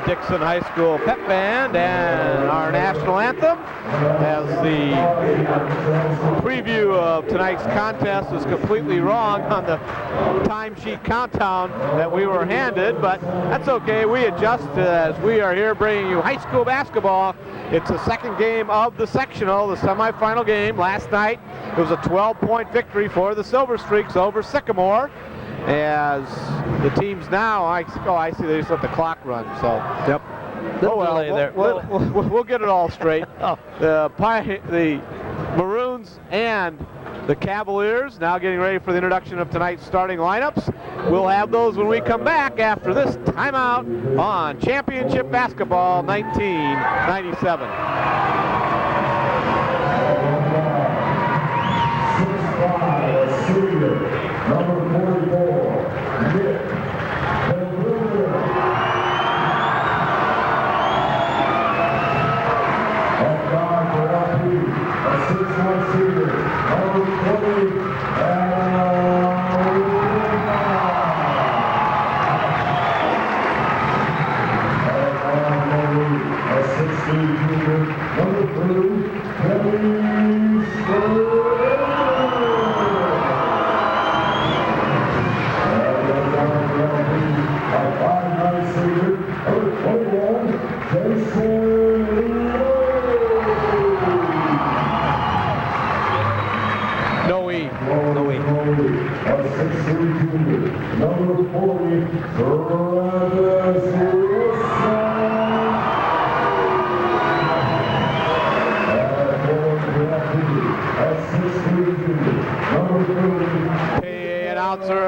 Dixon High School Pep Band and our national anthem, as the preview of tonight's contest was completely wrong on the timesheet countdown that we were handed, but that's okay. We adjust as we are here bringing you high school basketball. It's the second game of the sectional, the semifinal game. Last night it was a 12-point victory for the Silver Streaks over Sycamore. As the teams now, I see they just let the clock run. So yep. We'll get it all straight. The Maroons and the Cavaliers now getting ready for the introduction of tonight's starting lineups. We'll have those when we come back after this timeout on Championship Basketball 1997.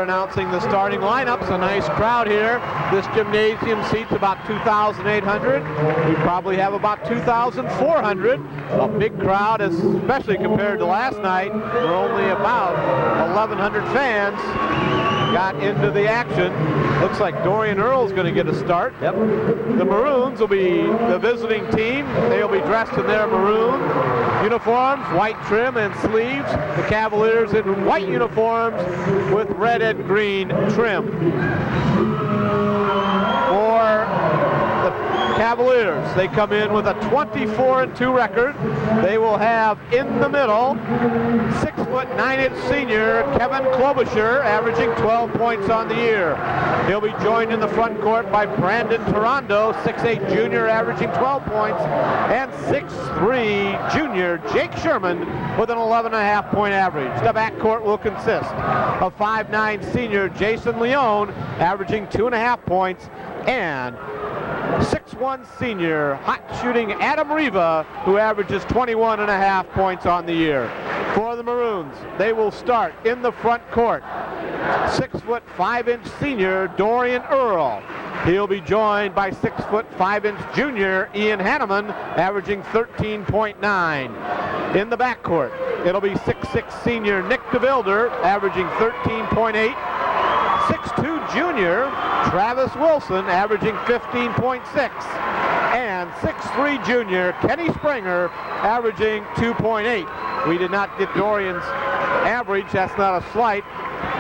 Announcing the starting lineups. A nice crowd here. This gymnasium seats about 2,800. We probably have about 2,400. A big crowd, especially compared to last night, where only about 1,100 fans got into the action. Looks like Dorian Earle's going to get a start. Yep. The Maroons will be the visiting team. They'll be dressed in their maroon uniforms, white trim and sleeves. The Cavaliers in white uniforms with red and green trim. For the Cavaliers, they come in with a 24-2 record. They will have in the middle 6'9" senior Kevin Klobuchar, averaging 12 points on the year. He'll be joined in the front court by Brandon Tarondo, 6'8" junior, averaging 12 points, and 6'3" junior Jake Sherman with an 11.5 point average. The backcourt will consist of 5'9" senior Jason Leone, averaging 2.5 points, and 6'1" senior hot shooting Adam Riva, who averages 21.5 points on the year. For the Maroons, they will start in the front court. 6'5" senior Dorian Earle. He'll be joined by 6'5" junior Ian Hanneman, averaging 13.9. In the backcourt, it'll be 6'6" senior Nick DeVilder, averaging 13.8. 6'2" junior Travis Wilson, averaging 15.6. And 6'3" junior Kenny Springer, averaging 2.8. We did not get Dorian's average. That's not a slight.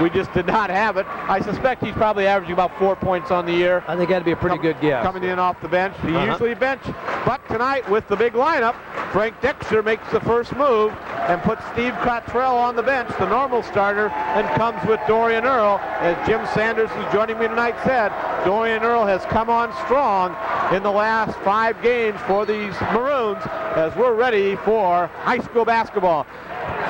We just did not have it. I suspect he's probably averaging about 4 points on the year. I think that'd be a pretty good guess. Coming in off the bench. He usually bench. But tonight, with the big lineup, Frank Dexter makes the first move and puts Steve Cottrell on the bench, the normal starter, and comes with Dorian Earle. As Jim Sanders, who's joining me tonight, said, Dorian Earle has come on strong in the last 5 games for these Maroons, as we're ready for high school basketball.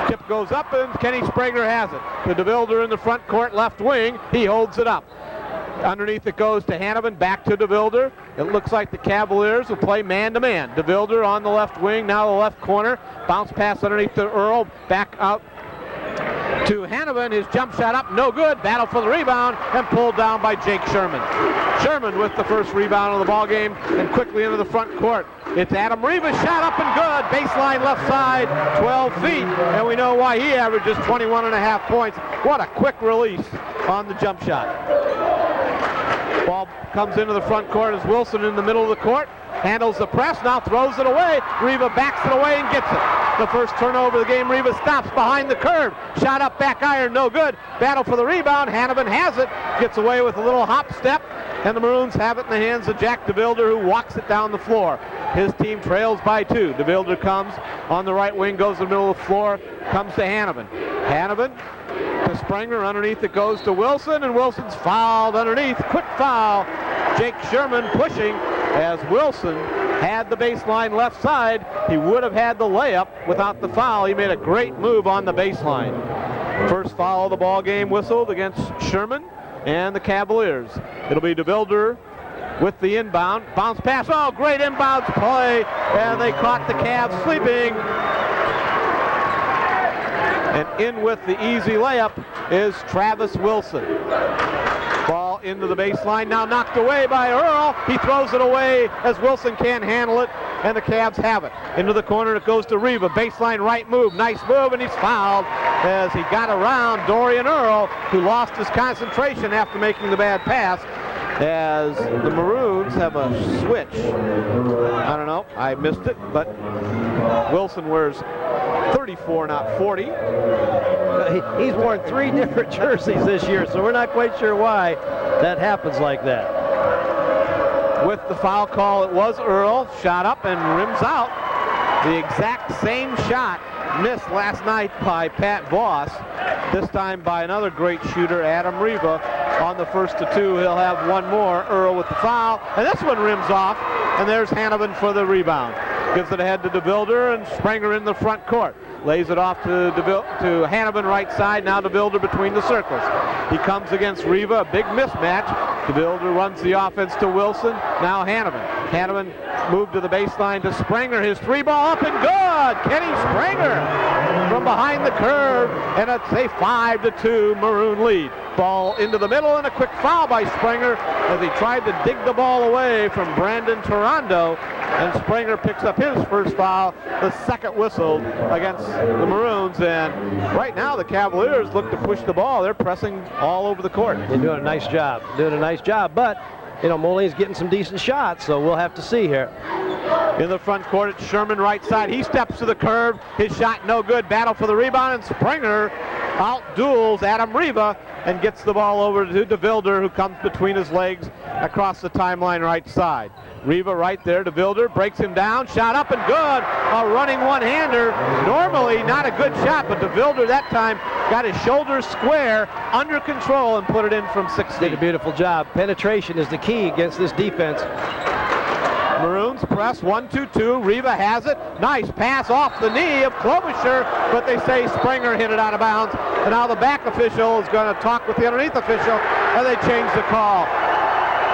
Tip goes up, and Kenny Springer has it. To DeVilder in the front court, left wing. He holds it up. Underneath it goes to Hanneman, back to DeVilder. It looks like the Cavaliers will play man-to-man. DeVilder on the left wing, now the left corner. Bounce pass underneath to Earle, back out to Hanneman. His jump shot up, no good. Battle for the rebound, and pulled down by Jake Sherman. Sherman with the first rebound of the ball game, and quickly into the front court. It's Adam Riva, shot up and good. Baseline left side, 12 feet, and we know why he averages 21.5 points. What a quick release on the jump shot. Ball comes into the front court as Wilson in the middle of the court. Handles the press, now throws it away. Riva backs it away and gets it. The first turnover of the game, Riva stops behind the curve. Shot up, back iron, no good. Battle for the rebound, Hanneman has it. Gets away with a little hop step and the Maroons have it in the hands of Jack DeVilder, who walks it down the floor. His team trails by 2. DeVilder comes on the right wing, goes to the middle of the floor, comes to Hanneman. Hanneman to Springer, underneath it goes to Wilson, and Wilson's fouled underneath. Quick foul. Jake Sherman pushing as Wilson had the baseline left side. He would have had the layup without the foul. He made a great move on the baseline. First foul of the ball game whistled against Sherman and the Cavaliers. It'll be DeVilder with the inbound. Bounce pass. Oh, great inbounds play. And they caught the Cavs sleeping. And in with the easy layup is Travis Wilson. Ball into the baseline, now knocked away by Earl. He throws it away as Wilson can't handle it, and the Cavs have it. Into the corner it goes to Riva. Baseline right move, nice move, and he's fouled as he got around Dorian Earl, who lost his concentration after making the bad pass. As the Maroons have a switch. I don't know, I missed it, but Wilson wears 34, not 40. He's worn 3 different jerseys this year, so we're not quite sure why that happens like that. With the foul call, it was Earl. Shot up and rims out. The exact same shot missed last night by Pat Voss. This time by another great shooter, Adam Riva. On the first of 2, he'll have one more. Earl with the foul, and this one rims off, and there's Hanneman for the rebound. Gives it ahead to DeVilder, and Springer in the front court. Lays it off to Hanneman right side. Now DeVilder between the circles. He comes against Riva, a big mismatch. DeVilder runs the offense to Wilson. Now Hanneman. Hanneman moved to the baseline to Springer. His 3-ball up and good. Kenny Springer from behind the curve, and it's a 5-2 Maroon lead. Ball into the middle, and a quick foul by Springer as he tried to dig the ball away from Brandon Toronto, and Springer picks up his first foul, the second whistled against the Maroons. And right now the Cavaliers look to push the ball. They're pressing all over the court. They're doing a nice job, but Moline's getting some decent shots, so we'll have to see here. In the front court, it's Sherman right side. He steps to the curve. His shot no good. Battle for the rebound, and Springer out-duels Adam Riva and gets the ball over to DeVilder, who comes between his legs across the timeline right side. Riva right there. DeVilder breaks him down. Shot up and good. A running one-hander. Normally not a good shot, but DeVilder that time got his shoulders square, under control, and put it in from 6 feet. Did a beautiful job. Penetration is the key against this defense. Maroons press 1-2-2. Riva has it. Nice pass off the knee of Klobuchar, but they say Springer hit it out of bounds. And now the back official is going to talk with the underneath official, and they change the call.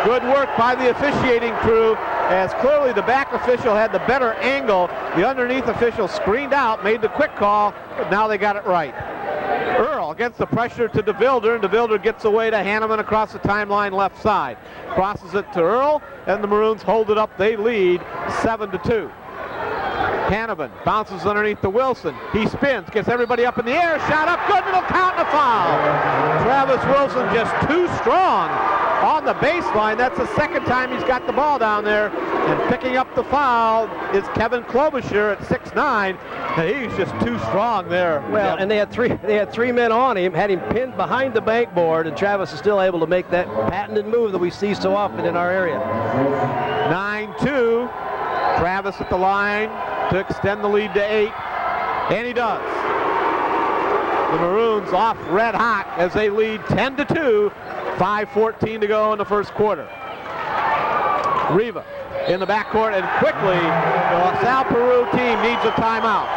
Good work by the officiating crew, as clearly the back official had the better angle. The underneath official screened out, made the quick call, but now they got it right. Earl against the pressure to DeVilder, and DeVilder gets away to Hanneman across the timeline left side. Crosses it to Earl, and the Maroons hold it up. They lead 7-2. Hanneman bounces underneath to Wilson. He spins, gets everybody up in the air, shot up, good, it'll count, and a foul. Travis Wilson just too strong on the baseline. That's the second time he's got the ball down there. And picking up the foul is Kevin Klobuchar at 6'9". And he's just too strong there. Well, and they had three men on him, had him pinned behind the backboard, and Travis is still able to make that patented move that we see so often in our area. 9-2. Travis at the line to extend the lead to 8. And he does. The Maroons off red hot as they lead 10-2. 5:14 to go in the first quarter. Riva in the backcourt, and quickly the LaSalle Peru team needs a timeout.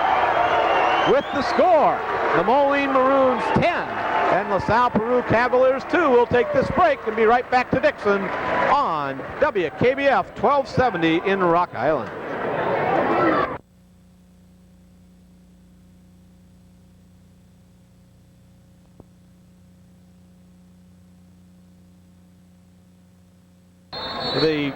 With the score, the Moline Maroons 10 and LaSalle Peru Cavaliers 2. We'll take this break and be right back to Dixon on WKBF 1270 in Rock Island. The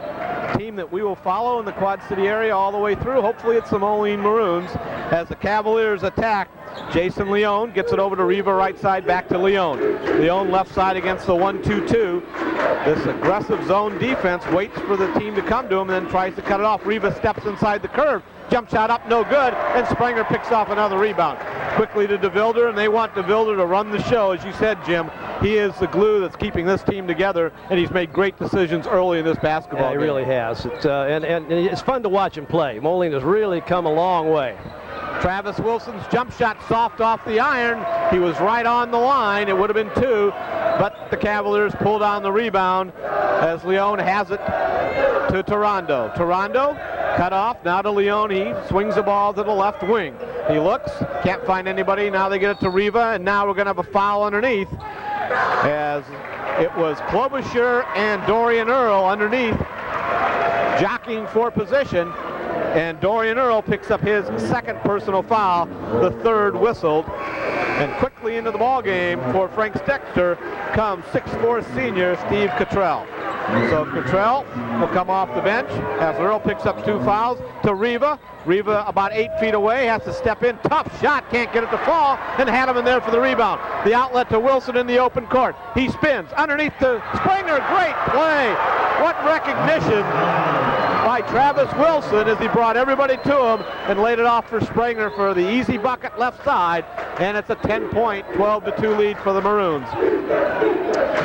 team that we will follow in the Quad City area all the way through, hopefully it's the Moline Maroons, as the Cavaliers attack. Jason Leone gets it over to Riva right side, back to Leone. Leone left side against the 1-2-2. This aggressive zone defense waits for the team to come to him and then tries to cut it off. Riva steps inside the curve. Jump shot up, no good, and Springer picks off another rebound. Quickly to DeVilder, and they want DeVilder to run the show. As you said, Jim, he is the glue that's keeping this team together, and he's made great decisions early in this basketball game. He really has. And it's fun to watch him play. Moline has really come a long way. Travis Wilson's jump shot soft off the iron. He was right on the line. It would have been 2, but the Cavaliers pulled on the rebound as Leon has it to Toronto. Toronto cut off, now to Leon. He swings the ball to the left wing. He looks, can't find anybody. Now they get it to Riva, and now we're going to have a foul underneath, as it was Klobuchar and Dorian Earl underneath, jockeying for position. And Dorian Earl picks up his second personal foul, the third whistled. And quickly into the ball game for Frank Stechter comes 6'4" senior Steve Cottrell. So Cottrell will come off the bench as Earl picks up 2 fouls to Riva. Riva about 8 feet away, has to step in. Tough shot, can't get it to fall, and Hanneman there for the rebound. The outlet to Wilson in the open court. He spins underneath to Springer. Great play. What recognition by Travis Wilson as he brought everybody to him and laid it off for Springer for the easy bucket left side, and it's a 10-point, 12-2 lead for the Maroons.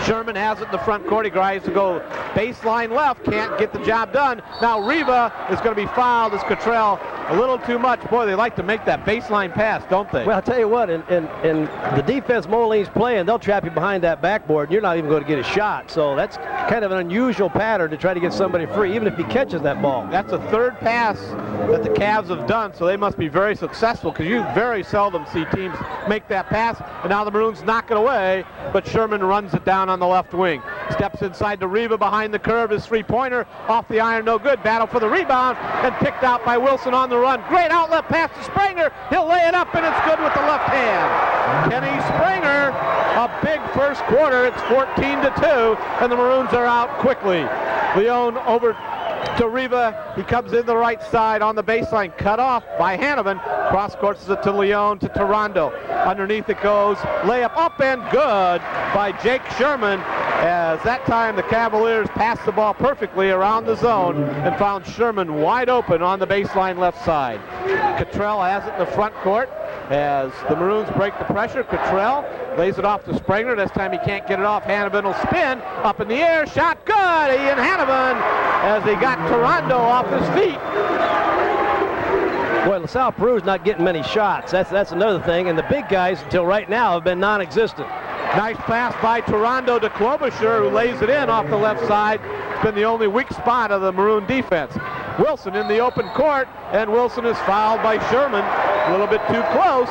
Sherman has it in the front court. He tries to go baseline left, can't get the job done. Now Riva is going to be fouled as Cottrell a little too much. Boy, they like to make that baseline pass, don't they? Well, I'll tell you what, in the defense Moline's playing, they'll trap you behind that backboard, and you're not even going to get a shot. So that's kind of an unusual pattern to try to get somebody free, even if he catches that ball. That's a third pass that the Cavs have done, so they must be very successful, because you very seldom see teams make that pass. And now the Maroons knock it away, but Sherman runs it down on the left wing. Steps inside to Riva behind the curve. His three-pointer off the iron, no good. Battle for the rebound, and picked out by Wilson on the run. Great outlet pass to Springer. He'll lay it up, and it's good with the left hand. Kenny Springer, a big first quarter. It's 14-2, and the Maroons are out quickly. Leon over to Riva. He comes in the right side on the baseline, cut off by Hanneman. Cross courts it to Leon to Toronto. Underneath it goes, layup up and good by Jake Sherman, as that time the Cavaliers passed the ball perfectly around the zone and found Sherman wide open on the baseline left side. Cottrell has it in the front court as the Maroons break the pressure. Cottrell lays it off to Springer. This time he can't get it off. Hanneman will spin up in the air. Shot good. Ian Hanneman as he got Toronto off his feet. Boy, LaSalle Peru's not getting many shots. That's another thing. And the big guys until right now have been non-existent. Nice pass by Toronto to Klobuchar, who lays it in off the left side. It's been the only weak spot of the Maroon defense. Wilson in the open court, and Wilson is fouled by Sherman. A little bit too close,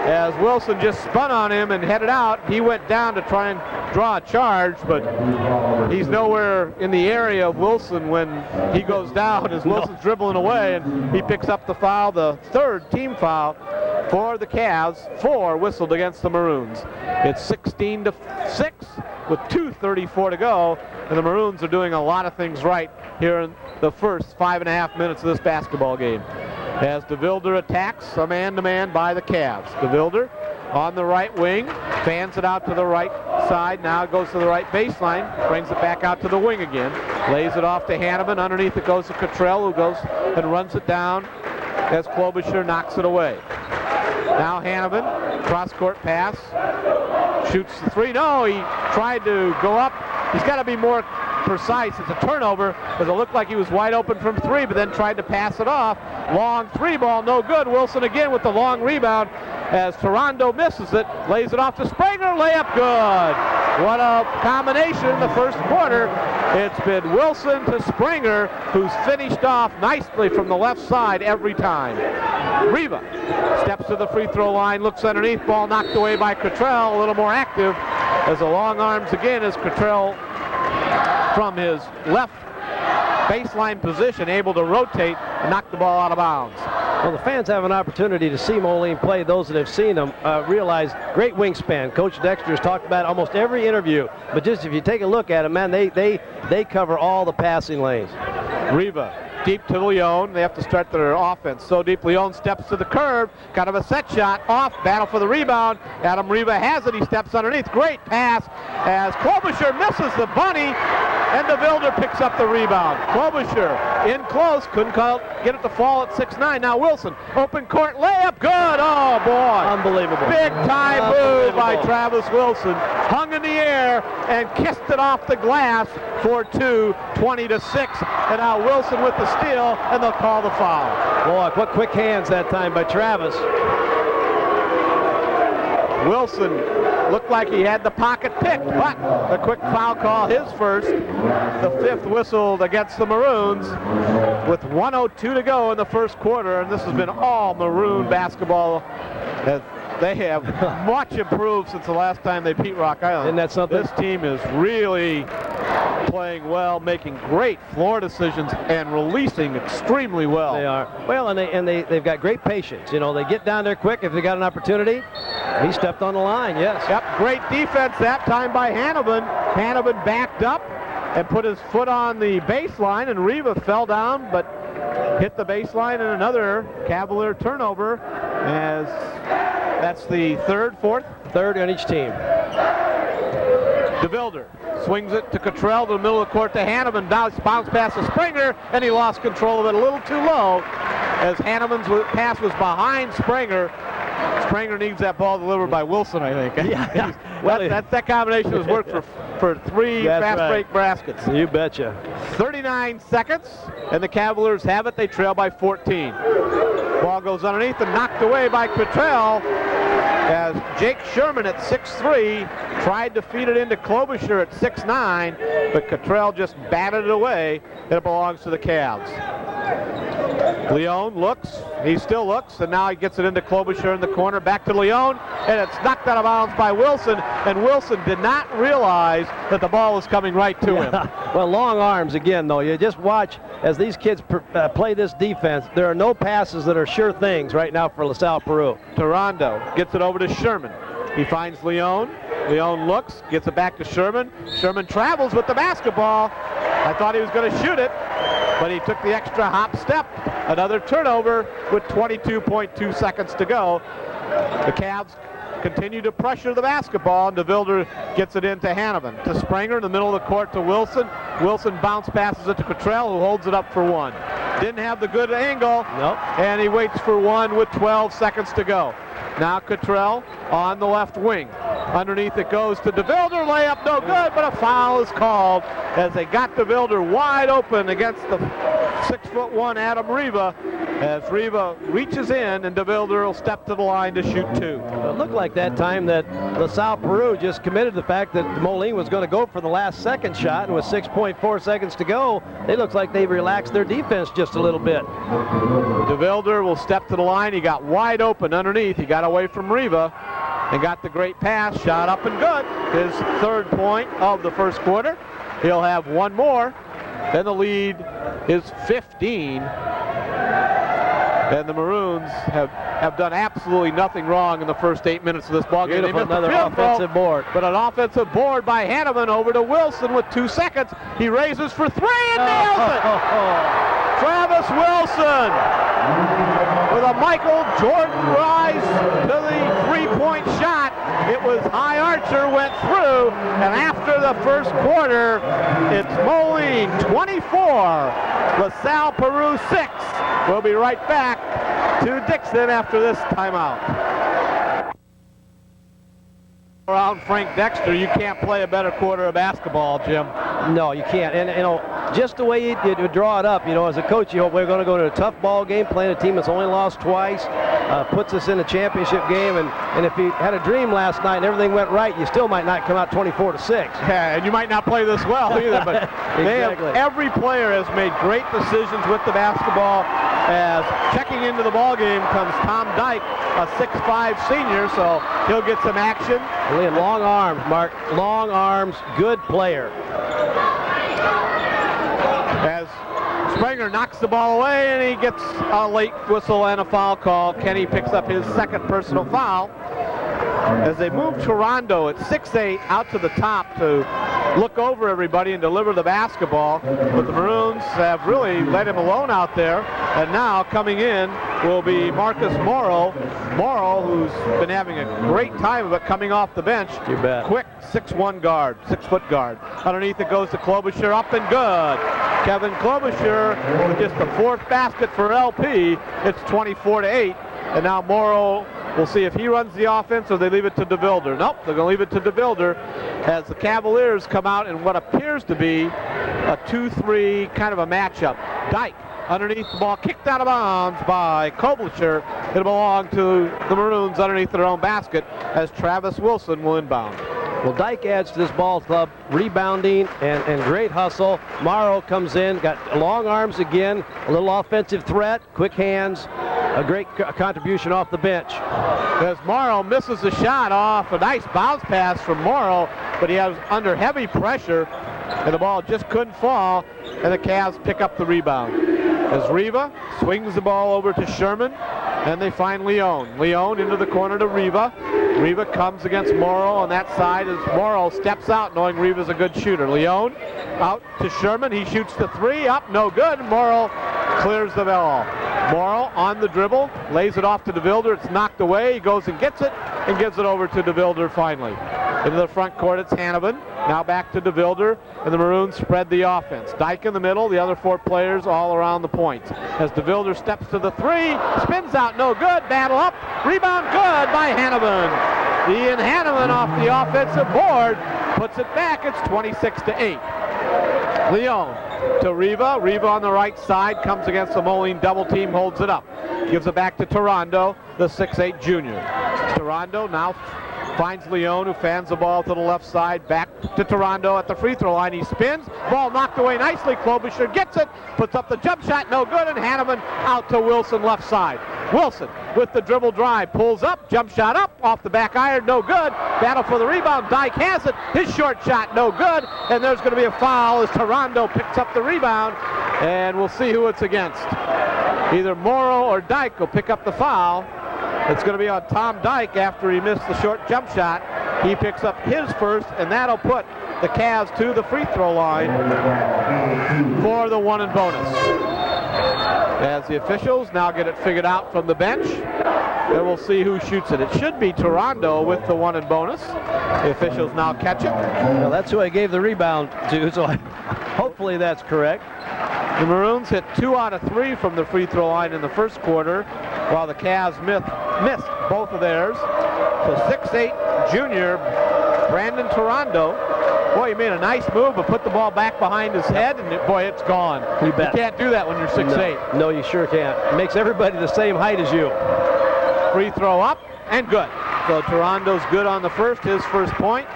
as Wilson just spun on him and headed out. He went down to try and draw a charge, but he's nowhere in the area of Wilson when he goes down as Wilson's dribbling away, and he picks up the foul, the third team foul for the Cavs. 4 whistled against the Maroons. It's 16-6 with 2:34 to go, and the Maroons are doing a lot of things right here in the first 5.5 minutes of this basketball game. As DeVilder attacks, a man-to-man by the Cavs. DeVilder on the right wing, fans it out to the right side, now goes to the right baseline, brings it back out to the wing again, lays it off to Hanneman. Underneath it goes to Cottrell, who goes and runs it down as Klobuchar knocks it away. Now Hanneman, cross-court pass, shoots the three. No, he tried to go up. He's got to be more precise. It's a turnover, because it looked like he was wide open from 3, but then tried to pass it off. Long 3 ball, no good. Wilson again with the long rebound as Toronto misses it, lays it off to Springer, layup good. What a combination in the first quarter. It's been Wilson to Springer, who's finished off nicely from the left side every time. Riva steps to the free throw line, looks underneath, ball knocked away by Cottrell, a little more active as the long arms again as Cottrell from his left baseline position able to rotate and knock the ball out of bounds. Well, the fans have an opportunity to see Moline play. Those that have seen them realize great wingspan. Coach Dexter has talked about almost every interview, but just if you take a look at them, man, they cover all the passing lanes. Riva deep to Leon. They have to start their offense so deep. Leon steps to the curve, kind of a set shot, off, battle for the rebound. Adam Riva has it. He steps underneath. Great pass as Klobuchar misses the bunny. and DeVilder picks up the rebound. Klobuchar in close, couldn't get it to fall at 6'9". Now Wilson, open court layup, good. Oh boy, Unbelievable. big time move by Travis Wilson. Hung in the air and kissed it off the glass for 2, 20-6. And now Wilson with the steal, and they'll call the foul. Boy, what quick hands that time by Travis. Wilson looked like he had the pocket picked, but the quick foul call, his first, the 5th whistled against the Maroons with 1:02 to go in the first quarter, and this has been all Maroon basketball. They have much improved since the last time they beat Rock Island. Isn't that something? This team is really playing well, making great floor decisions, and releasing extremely well. They are. Well, and they've got great patience. You know, they get down there quick if they got an opportunity. He stepped on the line, yes. Yep, great defense that time by Hanneman. Hanneman backed up and put his foot on the baseline, and Riva fell down, but hit the baseline, and another Cavalier turnover, as that's the fourth? Third on each team. DeVilder swings it to Cottrell to the middle of the court to Hanneman. Bounce pass to Springer, and he lost control of it a little too low as Hanneman's pass was behind Springer. Springer needs that ball delivered by Wilson, I think. Yeah. Well, that combination has worked for 3 fast break baskets. You betcha. 39 seconds, and the Cavaliers have it. They trail by 14. Ball goes underneath and knocked away by Cottrell as Jake Sherman at 6'3" tried to feed it into Klobuchar at 6'9", but Cottrell just batted it away, and it belongs to the Cavs. Leone looks, he still looks, and now he gets it into Klobuchar in the corner, back to Leone, and it's knocked out of bounds by Wilson, and Wilson did not realize that the ball was coming right to him. Well, long arms again, though. You just watch as these kids play this defense. There are no passes that are sure things right now for LaSalle Peru. Toronto gets it over to Sherman. He finds Leone. Leone looks, gets it back to Sherman. Sherman travels with the basketball. I thought he was going to shoot it, but he took the extra hop step. Another turnover with 22.2 seconds to go. The Cavs continue to pressure the basketball, and DeVilder gets it into Hanneman. To Springer in the middle of the court to Wilson. Wilson bounce passes it to Cottrell, who holds it up for one. Didn't have the good angle, nope. And he waits for one with 12 seconds to go. Now Cottrell on the left wing. Underneath it goes to DeVilder, layup no good, but a foul is called as they got DeVilder wide open against the 6'1" Adam Riva, as Riva reaches in and DeVilder will step to the line to shoot 2. It looked like that time that LaSalle Peru just committed the fact that Moline was going to go for the last second shot, and with 6.4 seconds to go, it looks like they relaxed their defense just a little bit. DeVilder will step to the line. He got wide open underneath. He got away from Riva and got the great pass, shot up and good. His 3rd point of the first quarter. He'll have one more. Then the lead is 15. And the Maroons have done absolutely nothing wrong in the first 8 minutes of this ball game. Beautiful, another offensive board. But an offensive board by Hanneman over to Wilson with 2 seconds. He raises for 3 and nails it. Travis Wilson with a Michael Jordan rise to the 3-point shot. It was high archer, went through, and after the first quarter, it's Moline 24, LaSalle Peru 6. We'll be right back to Dixon after this timeout. Around Frank Dexter, you can't play a better quarter of basketball, Jim. No, you can't. And, you know, just the way you draw it up, you know, as a coach, you hope we're going to go to a tough ball game, playing a team that's only lost twice, puts us in a championship game. And if you had a dream last night and everything went right, you still might not come out 24-6. Yeah, and you might not play this well either. But exactly. Every player has made great decisions with the basketball. As checking into the ball game comes Tom Dyke, a 6'5" senior, so he'll get some action. Long arms, Mark. Long arms, good player. As Springer knocks the ball away, and he gets a late whistle and a foul call. Kenny picks up his 2nd personal foul. As they move Toronto at 6'8" out to the top to look over everybody and deliver the basketball. But the Maroons have really let him alone out there. And now coming in will be Marcus Morrow. Morrow, who's been having a great time of it coming off the bench. You bet. Quick 6'1" guard, 6-foot guard. Underneath it goes to Klobuchar, up and good. Kevin Klobuchar with just the 4th basket for LP. It's 24-8. And now Morrow, we'll see if he runs the offense or they leave it to DeVilder. Nope, they're going to leave it to DeVilder as the Cavaliers come out in what appears to be a 2-3 kind of a matchup. Dyke underneath the ball, kicked out of bounds by Klobuchar. It'll belong to the Maroons underneath their own basket as Travis Wilson will inbound. Well, Dyke adds to this ball club, rebounding and great hustle. Morrow comes in, got long arms again, a little offensive threat, quick hands, a great contribution off the bench. As Morrow misses the shot off, a nice bounce pass from Morrow, but he was under heavy pressure, and the ball just couldn't fall, and the Cavs pick up the rebound. As Riva swings the ball over to Sherman, and they find Leone. Leone into the corner to Riva. Riva comes against Morrow on that side as Morrow steps out knowing Riva's a good shooter. Leone out to Sherman. He shoots the 3, up, no good. Morrow clears the ball. Morrow on the dribble, lays it off to DeVilder. It's knocked away. He goes and gets it and gives it over to DeVilder finally. Into the front court, it's Hanneman. Now back to DeVilder, and the Maroons spread the offense. Dyke in the middle, the other 4 players all around the point. As DeVilder steps to the 3, spins out, no good, battle up, rebound good by Hanneman. Ian Hanneman off the offensive board, puts it back, it's 26-8. Leone to Riva. Riva on the right side, comes against the Moline double team, holds it up. Gives it back to Toronto, the 6'8 junior. Toronto now finds Leone, who fans the ball to the left side, back to Toronto at the free throw line. He spins, ball knocked away nicely. Klobuchar gets it, puts up the jump shot, no good, and Hanneman out to Wilson left side. Wilson with the dribble drive, pulls up, jump shot up, off the back iron, no good. Battle for the rebound, Dyke has it, his short shot, no good, and there's going to be a foul as Toronto picks up the rebound, and we'll see who it's against. Either Morrow or Dyke will pick up the foul. It's going to be on Tom Dyke after he missed the short jump shot. He picks up his first, and that'll put the Cavs to the free throw line for the 1 and bonus. As the officials now get it figured out from the bench, and we'll see who shoots it. It should be Toronto with the 1 and bonus. The officials now catch it. Well, that's who I gave the rebound to, so hopefully that's correct. The Maroons hit 2 out of 3 from the free throw line in the first quarter, while the Cavs missed both of theirs. So 6'8 junior Brandon Toronto. Boy, he made a nice move, but put the ball back behind his head, and boy, it's gone. You bet. You can't do that when you're 6'8. No, you sure can't. It makes everybody the same height as you. Free throw up and good. So Toronto's good on the first, his first point.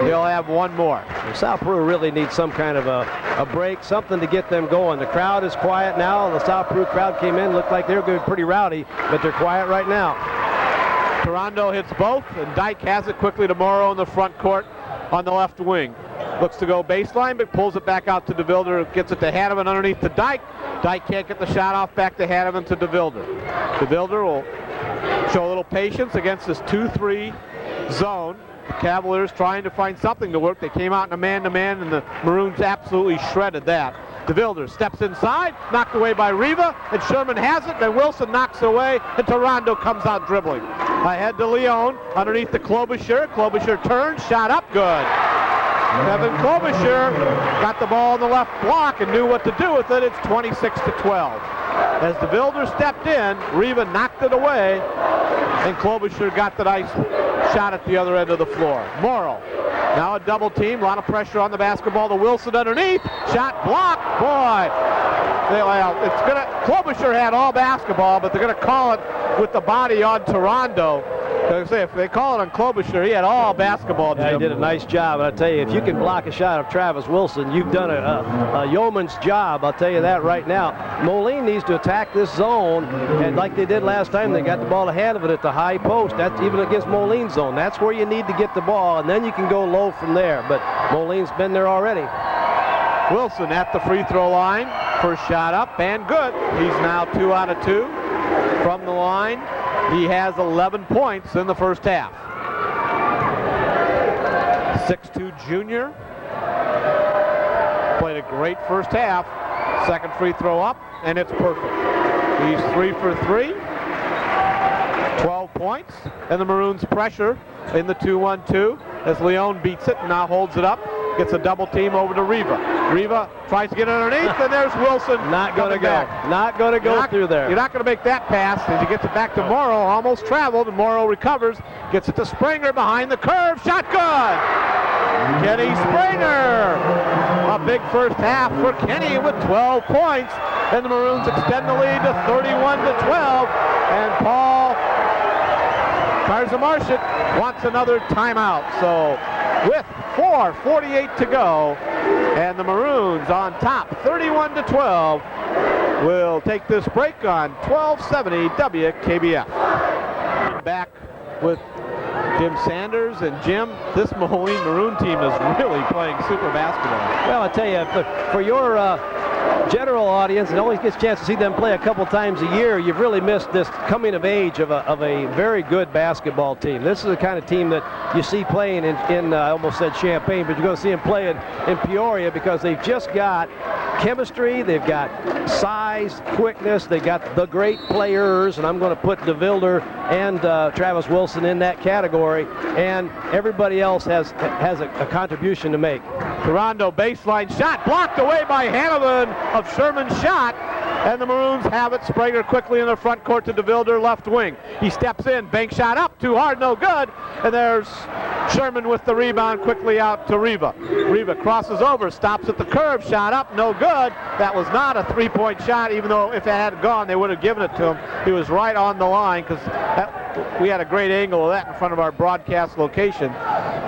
He'll have 1 more. South Peru really needs some kind of a break, something to get them going. The crowd is quiet now. The South Peru crowd came in, looked like they were going to be pretty rowdy, but they're quiet right now. Toronto hits both, and Dyke has it quickly to Morrow in the front court on the left wing. Looks to go baseline, but pulls it back out to DeVilder, gets it to Hanneman underneath to Dyke. Dyke can't get the shot off, back to Hanneman to DeVilder. DeVilder will show a little patience against this 2-3 zone. The Cavaliers trying to find something to work. They came out in a man-to-man, and the Maroons absolutely shredded that. DeVilder steps inside, knocked away by Riva, and Sherman has it, then Wilson knocks it away, and Toronto comes out dribbling. Ahead to Leone, underneath the Klobuchar. Klobuchar turns, shot up, good. Kevin Klobuchar got the ball on the left block and knew what to do with it. It's 26-12. As DeVilder stepped in, Riva knocked it away, and Klobuchar got the nice shot at the other end of the floor. Morrow, now a double team, a lot of pressure on the basketball to Wilson underneath, shot blocked, boy. Klobuchar had all basketball, but they're going to call it with the body on Toronto. If they call it on Klobuchar, he had all basketball. Yeah, he did a nice job. I'll tell you, if you can block a shot of Travis Wilson, you've done a yeoman's job. I'll tell you that right now. Moline needs to attack this zone, and like they did last time, they got the ball ahead of it at the high post. That's even against Moline's zone. That's where you need to get the ball, and then you can go low from there. But Moline's been there already. Wilson at the free throw line. First shot up and good. He's now 2 out of 2 from the line. He has 11 points in the first half. 6'2 junior. Played a great first half. Second free throw up, and it's perfect. He's 3 for 3. 12 points, and the Maroons pressure in the 2-1-2 as Leone beats it and now holds it up. Gets a double team over to Riva. Riva tries to get underneath, and there's Wilson. Not going to go. Back. Not going to go through there. You're not going to make that pass as he gets it back to Morrow. Almost traveled, and Morrow recovers. Gets it to Springer behind the curve. Shot good! Kenny Springer! A big first half for Kenny with 12 points. And the Maroons extend the lead to 31-12. And Paul Karzamarshik wants another timeout. So with 4:48 to go, and the Maroons on top 31-12 will take this break on 1270 WKBF. Back with Jim Sanders, and Jim, this Moline Maroon team is really playing super basketball. Well, I tell you, for your general audience and always gets a chance to see them play a couple times a year, you've really missed this coming of age of a very good basketball team. This is the kind of team that you see playing in I almost said Champaign, but you're going to see them play in Peoria because they've just got chemistry, they've got size, quickness, they got the great players, and I'm going to put DeVilder and Travis Wilson in that category, and everybody else has a contribution to make. Toronto baseline shot blocked away by Hanavan of Sherman's shot, and the Maroons have it. Springer quickly in the front court to DeVilder, left wing. He steps in, bank shot up, too hard, no good, and there's Sherman with the rebound quickly out to Riva. Riva crosses over, stops at the curve, shot up, no good. That was not a three-point shot, even though if it had gone, they would have given it to him. He was right on the line because we had a great angle of that in front of our broadcast location.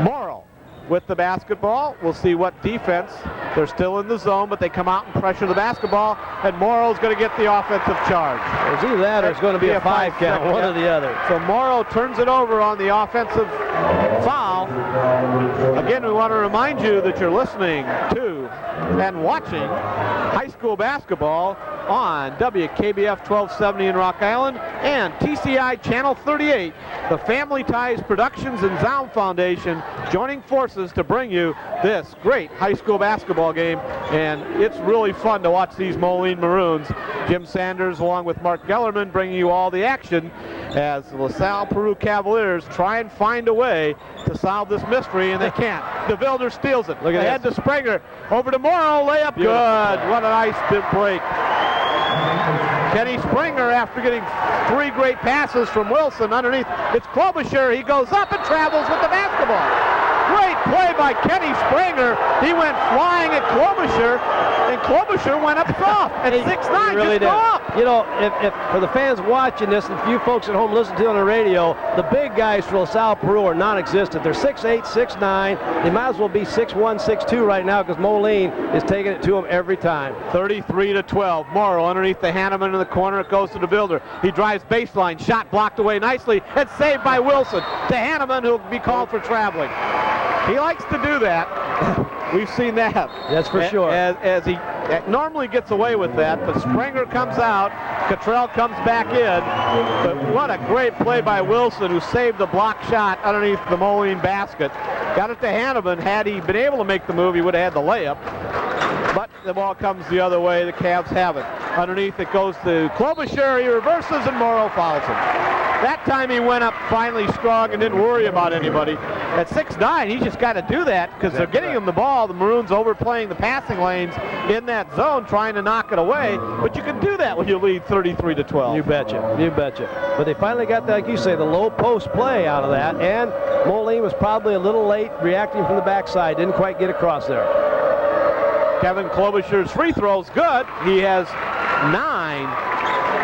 Morrow with the basketball. We'll see what defense. They're still in the zone, but they come out and pressure the basketball, and Morrow's going to get the offensive charge. It's either that or it's going to be a 5 count, one or the other. So Morrow turns it over on the offensive foul. Again, we want to remind you that you're listening to and watching high school basketball on WKBF 1270 in Rock Island and TCI Channel 38. The Family Ties Productions and Sound Foundation joining forces to bring you this great high school basketball game, and it's really fun to watch these Moline Maroons. Jim Sanders along with Mark Gellerman bringing you all the action as the LaSalle Peru Cavaliers try and find a way to solve this mystery, and they can't. DeVilder steals it. Look at ahead to Springer. Over to Morrow. Layup. Beautiful. Good. What a nice big break. Kenny Springer, after getting 3 great passes from Wilson underneath, it's Klobuchar. He goes up and travels with the basketball. Great play by Kenny Springer. He went flying at Klobuchar, and Klobuchar went up soft at 6'9", really just go up. You know, if for the fans watching this, and a few folks at home listening to it on the radio, the big guys for LaSalle Peru are non-existent. They're 6'8", 6'9". They might as well be 6'1", 6'2" right now because Moline is taking it to them every time. 33-12. Morrow underneath the Hanneman in the corner. It goes to DeVilder. He drives baseline. Shot blocked away nicely. It's saved by Wilson. To Hanneman, who'll be called for traveling. He likes to do that. We've seen that. That's for sure. As he normally gets away with that, but Springer comes out, Cottrell comes back in. But what a great play by Wilson, who saved the block shot underneath the Moline basket. Got it to Hanneman. Had he been able to make the move, he would have had the layup. But the ball comes the other way. The Cavs have it. Underneath it goes to Klobuchar. He reverses, and Morrow fouls him. That time he went up finally strong and didn't worry about anybody. At 6'9", he's just got to do that because they're getting him the ball. The Maroons overplaying the passing lanes in that zone, trying to knock it away. But you can do that when you lead 33-12. You betcha. You betcha. But they finally got, like you say, the low post play out of that, and Moline was probably a little late reacting from the backside. Didn't quite get across there. Kevin Klobuchar's free throw's good. He has 9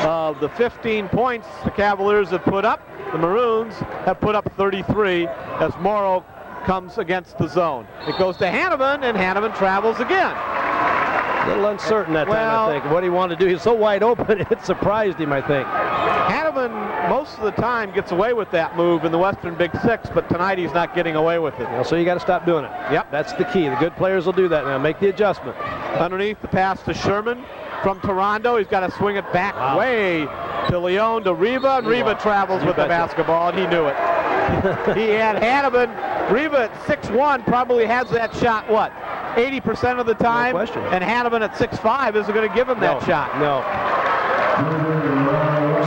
of the 15 points the Cavaliers have put up. The Maroons have put up 33 as Morrow comes against the zone. It goes to Hanneman, and Hanneman travels again. A little uncertain that time, I think, what he wanted to do. He's so wide open, it surprised him, I think. Hanneman, most of the time, gets away with that move in the Western Big Six, but tonight he's not getting away with it. So you got to stop doing it. Yep. That's the key. The good players will do that now. Make the adjustment. Underneath, the pass to Sherman from Toronto. He's got to swing it back way to Leone, to Riva, and Riva travels with the basketball, and he knew it. He had Hanneman. Riva at 6'1", probably has that shot, 80% of the time. No question. And Hannibin at 6'5" isn't going to give him that shot. No.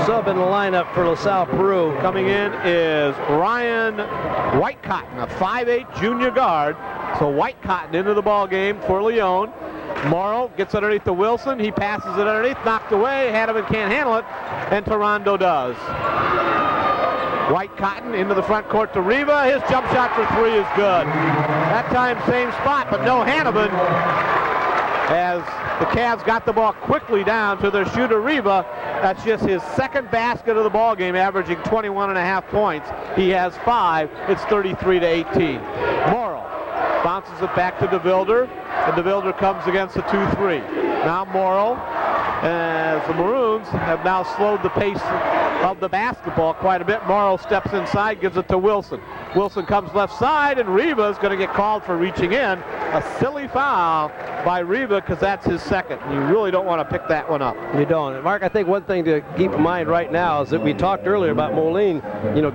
Sub in the lineup for LaSalle, Peru. Coming in is Ryan Whitecotton, a 5'8" junior guard. So Whitecotton into the ball game for Leon. Morrow gets underneath to Wilson. He passes it underneath, knocked away. Hannibin can't handle it, and Toronto does. Whitecotton into the front court to Riva. His jump shot for 3 is good. That time same spot, but no Hannibin, as the Cavs got the ball quickly down to their shooter Riva. That's just his second basket of the ball game, averaging 21.5 points. He has 5. It's 33-18. Morrow bounces it back to DeVilder, and DeVilder comes against the 2-3. Now Morrow, as the Maroons have now slowed the pace of the basketball quite a bit. Morrow steps inside, gives it to Wilson. Wilson comes left side, and Riva is going to get called for reaching in. A silly foul by Riva, because that's his second. You really don't want to pick that one up. You don't. And Mark, I think one thing to keep in mind right now is that we talked earlier about Moline,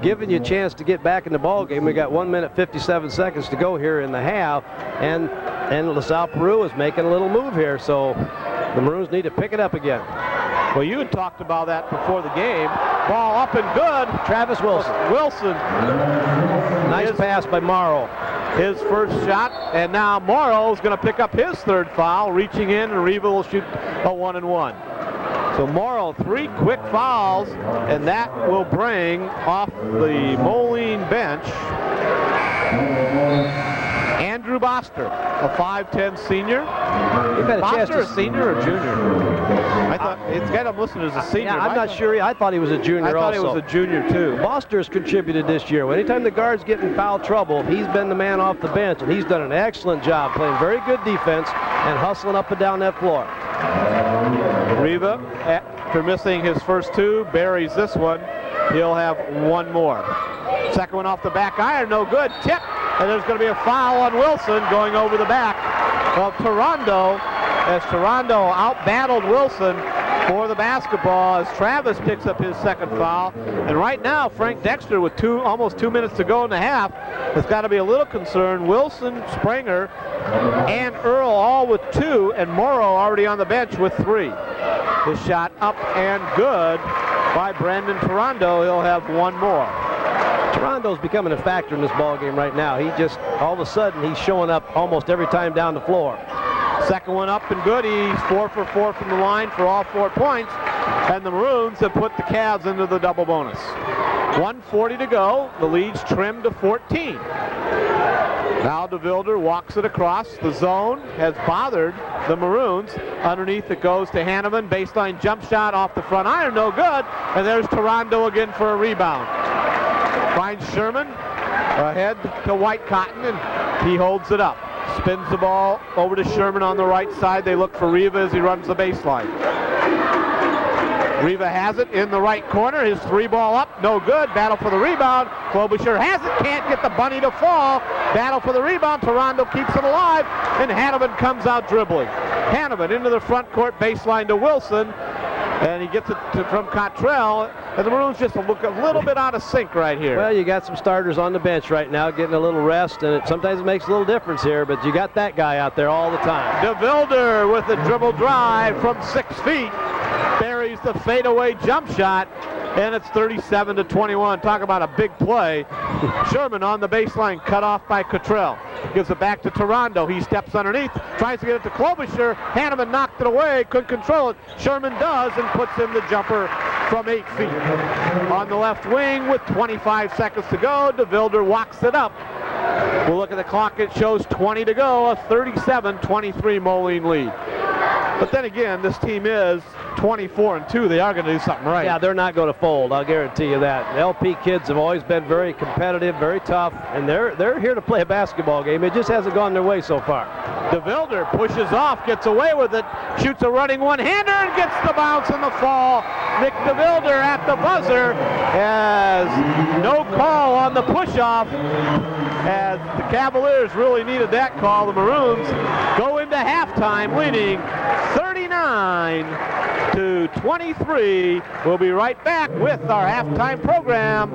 giving you a chance to get back in the ball game. We got 1 minute 57 seconds to go here in the half, and LaSalle Peru is making a little move here, so the Maroons need to pick it up again. Well, you had talked about that before the game. Ball up and good. Travis Wilson. Nice pass by Morrow. His first shot, and now Morrow is going to pick up his third foul, reaching in, and Riva will shoot a 1-and-1. So Morrow, 3 quick fouls, and that will bring off the Moline bench Andrew Boster, a 5'10" senior. You've had a chance Boster, to a senior or junior? I thought it's got him listed as a senior. Yeah, I'm not sure. I thought he was a junior also. I thought he was a junior too. Boster's contributed this year. Anytime the guards get in foul trouble, he's been the man off the bench, and he's done an excellent job playing very good defense and hustling up and down that floor. Riva, after missing his first 2, buries this one. He'll have 1 more. Second one off the back iron, no good. Tip, and there's going to be a foul on Wilson going over the back of Toronto, as Toronto out-battled Wilson for the basketball as Travis picks up his second foul. And right now, Frank Dexter, with almost 2 minutes to go in the half, has got to be a little concerned. Wilson, Springer, and Earl all with 2, and Morrow already on the bench with 3. His shot up and good by Brandon Toronto. He'll have 1 more. Toronto's becoming a factor in this ball game right now. He just, all of a sudden, he's showing up almost every time down the floor. Second one up and good. He's 4 for 4 from the line for all 4 points. And the Maroons have put the Cavs into the double bonus. 1:40 to go. The lead's trimmed to 14. Now DeVilder walks it across. The zone has bothered the Maroons. Underneath it goes to Hannibin. Baseline jump shot off the front iron. No good. And there's Toronto again for a rebound. Finds Sherman ahead to Whitecotton, and he holds it up. Spins the ball over to Sherman on the right side. They look for Riva as he runs the baseline. Riva has it in the right corner. His 3 ball up, no good. Battle for the rebound. Klobuchar has it, can't get the bunny to fall. Battle for the rebound. Toronto keeps it alive, and Hannibin comes out dribbling. Hannibin into the front court, baseline to Wilson, and he gets it from Cottrell. And the Maroons just look a little bit out of sync right here. Well, you got some starters on the bench right now getting a little rest, and sometimes it makes a little difference here, but you got that guy out there all the time. DeVilder with a dribble drive from 6 feet. Buries the fadeaway jump shot, and it's 37-21. Talk about a big play. Sherman on the baseline, cut off by Cottrell. Gives it back to Toronto. He steps underneath, tries to get it to Klobuchar. Hannibin knocked it away, couldn't control it. Sherman does and puts in the jumper from 8 feet. On the left wing with 25 seconds to go, DeVilder walks it up. We'll look at the clock. It shows 20 to go, a 37-23 Moline lead. But then again, this team is 24-2. They are going to do something right. Yeah, they're not going to fold. I'll guarantee you that. The LP kids have always been very competitive, very tough, and they're here to play a basketball game. It just hasn't gone their way so far. DeVilder pushes off, gets away with it, shoots a running one-hander, and gets the bounce and the fall. Nick DeVilder at the buzzer has no call on the push-off, as the Cavaliers really needed that call. The Maroons go into halftime leading 39-23. We'll be right back with our halftime program.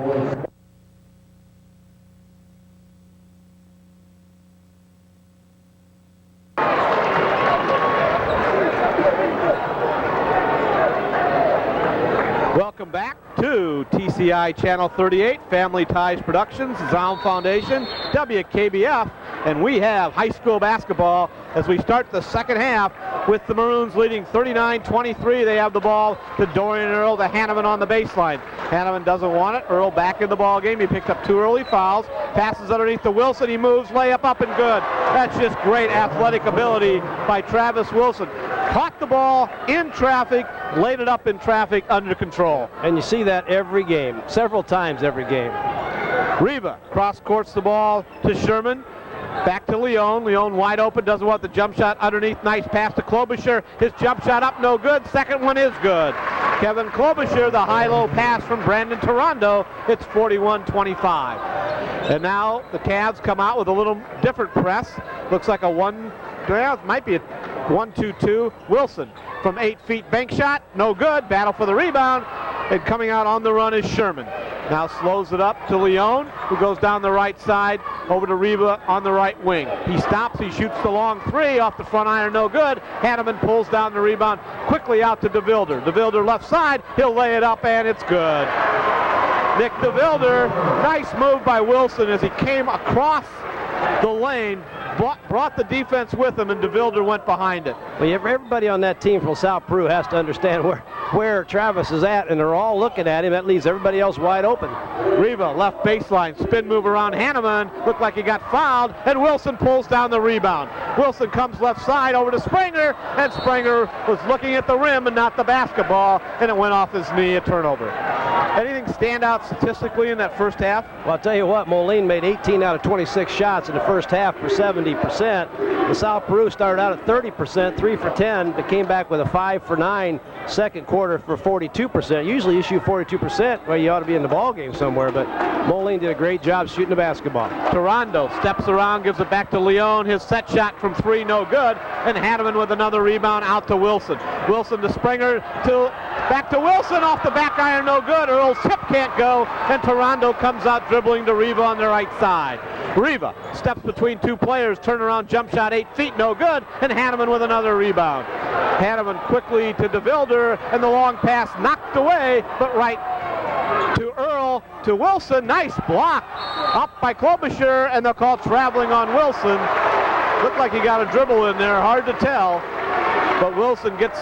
TCI Channel 38, Family Ties Productions, Zaum Foundation, WKBF, and we have high school basketball as we start the second half with the Maroons leading 39-23. They have the ball to Dorian Earl to Hanneman on the baseline. Hanneman doesn't want it. Earl back in the ball game. He picked up 2 early fouls. Passes underneath to Wilson. He moves, layup up and good. That's just great athletic ability by Travis Wilson. Caught the ball in traffic, laid it up in traffic under control. And you see that every game, several times every game. Riva cross-courts the ball to Sherman. Back to Leon. Leon wide open, doesn't want the jump shot underneath. Nice pass to Klobuchar. His jump shot up, no good. Second one is good. Kevin Klobuchar, the high-low pass from Brandon Toronto. It's 41-25. And now the Cavs come out with a little different press. Looks like a it might be a 1-2-2. Wilson from 8 feet, bank shot, no good. Battle for the rebound. And coming out on the run is Sherman. Now slows it up to Leon, who goes down the right side over to Riva on the right wing. He stops, he shoots the long 3 off the front iron, no good. Hanneman pulls down the rebound quickly out to DeVilder. DeVilder left side, he'll lay it up and it's good. Nick DeVilder, nice move by Wilson as he came across the lane, brought the defense with him, and DeVilder went behind it. Well, everybody on that team from South Peru has to understand where Travis is at, and they're all looking at him. That leaves everybody else wide open. Riva, left baseline, spin move around Hanneman. Looked like he got fouled, and Wilson pulls down the rebound. Wilson comes left side over to Springer, and Springer was looking at the rim and not the basketball, and it went off his knee, a turnover. Anything stand out statistically in that first half? Well, I'll tell you what, Moline made 18 out of 26 shots in the first half for 70%. LaSalle Peru started out at 30%, 3 for 10, but came back with a 5 for 9 second quarter for 42%. Usually you shoot 42%, well, you ought to be in the ball game somewhere, but Moline did a great job shooting the basketball. Toronto steps around, gives it back to Leon. His set shot from 3, no good, and Hanneman with another rebound out to Wilson. Wilson to Springer, back to Wilson, off the back iron, no good. Earl's tip can't go, and Toronto comes out dribbling to Riva on the right side. Riva steps between 2 players, turnaround jump shot 8 feet, no good, and Hanneman with another rebound. Hanneman quickly to DeVilder, and the long pass knocked away, but right to Earl, to Wilson. Nice block up by Klobuchar, and they'll call traveling on Wilson. Looked like he got a dribble in there, hard to tell, but Wilson gets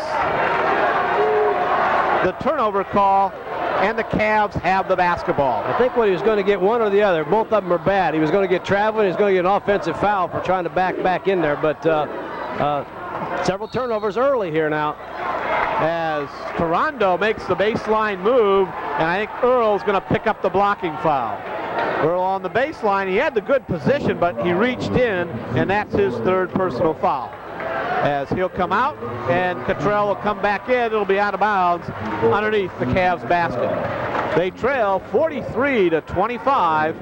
the turnover call, and the Cavs have the basketball. I think what he was going to get, one or the other. Both of them are bad. He was going to get traveling. He was going to get an offensive foul for trying to back in there, but several turnovers early here now. As Toronto makes the baseline move, and I think Earl's going to pick up the blocking foul. Earl on the baseline, he had the good position, but he reached in, and that's his 3rd personal foul. As he'll come out, and Cottrell will come back in. It'll be out of bounds underneath the Cavs basket. They trail 43-25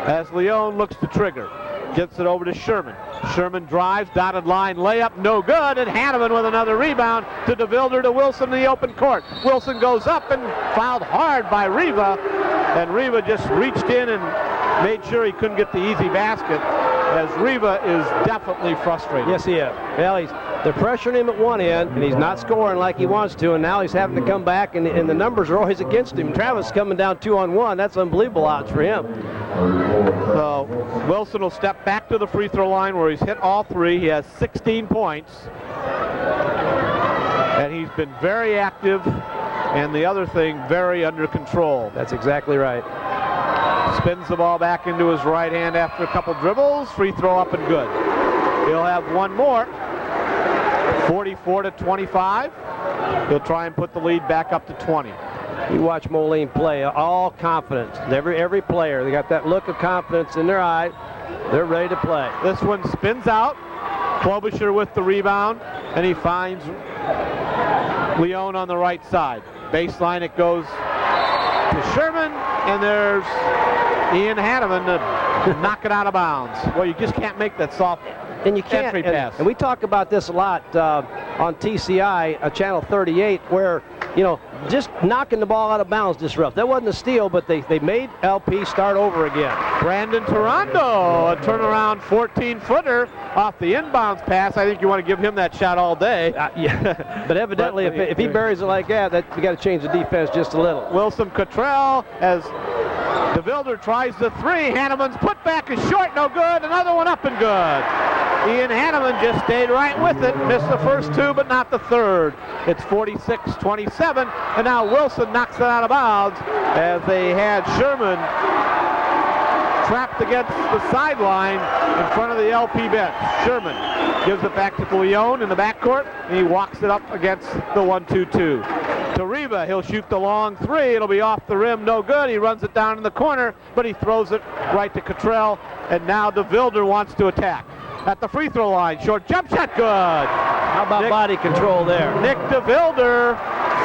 as Leon looks to trigger. Gets it over to Sherman. Sherman drives, dotted line, layup, no good, and Hanneman with another rebound to DeVilder to Wilson in the open court. Wilson goes up and fouled hard by Riva, and Riva just reached in and made sure he couldn't get the easy basket, as Riva is definitely frustrated. Yes, he is. Well, they're pressuring him at one end, and he's not scoring like he wants to, and now he's having to come back, and the numbers are always against him. Travis coming down 2-on-1. That's unbelievable odds for him. So Wilson will step back to the free throw line where he's hit all 3. He has 16 points, and he's been very active, and the other thing, very under control. That's exactly right. Spins the ball back into his right hand after a couple dribbles. Free throw up and good. He'll have one more. 44-25. He'll try and put the lead back up to 20. You watch Moline play, all confidence. Every player, they got that look of confidence in their eye. They're ready to play. This one spins out. Klobuchar with the rebound, and he finds Leon on the right side. Baseline, it goes to Sherman, and there's Ian Hanneman to knock it out of bounds. Well, you just can't make that soft and you can't, entry pass. And we talk about this a lot on TCI, Channel 38, where just knocking the ball out of bounds disrupts. That wasn't a steal, but they made LP start over again. Brandon Toronto, a turnaround 14-footer off the inbounds pass. I think you want to give him that shot all day. Yeah, but evidently, if he buries it like that, you got to change the defense just a little. Wilson Cottrell as DeVilder tries the three. Hanneman's put back is short, no good. Another one up and good. Ian Hanneman just stayed right with it. Missed the first two, but not the third. It's 46-27, and now Wilson knocks it out of bounds as they had Sherman trapped against the sideline in front of the LP bench. Sherman gives it back to Leone in the backcourt, and he walks it up against the 1-2-2. To Riva, he'll shoot the long three. It'll be off the rim, no good. He runs it down in the corner, but he throws it right to Cottrell, and now DeVilder wants to attack. At the free throw line, short jump shot, good. How about body control there? Nick DeVilder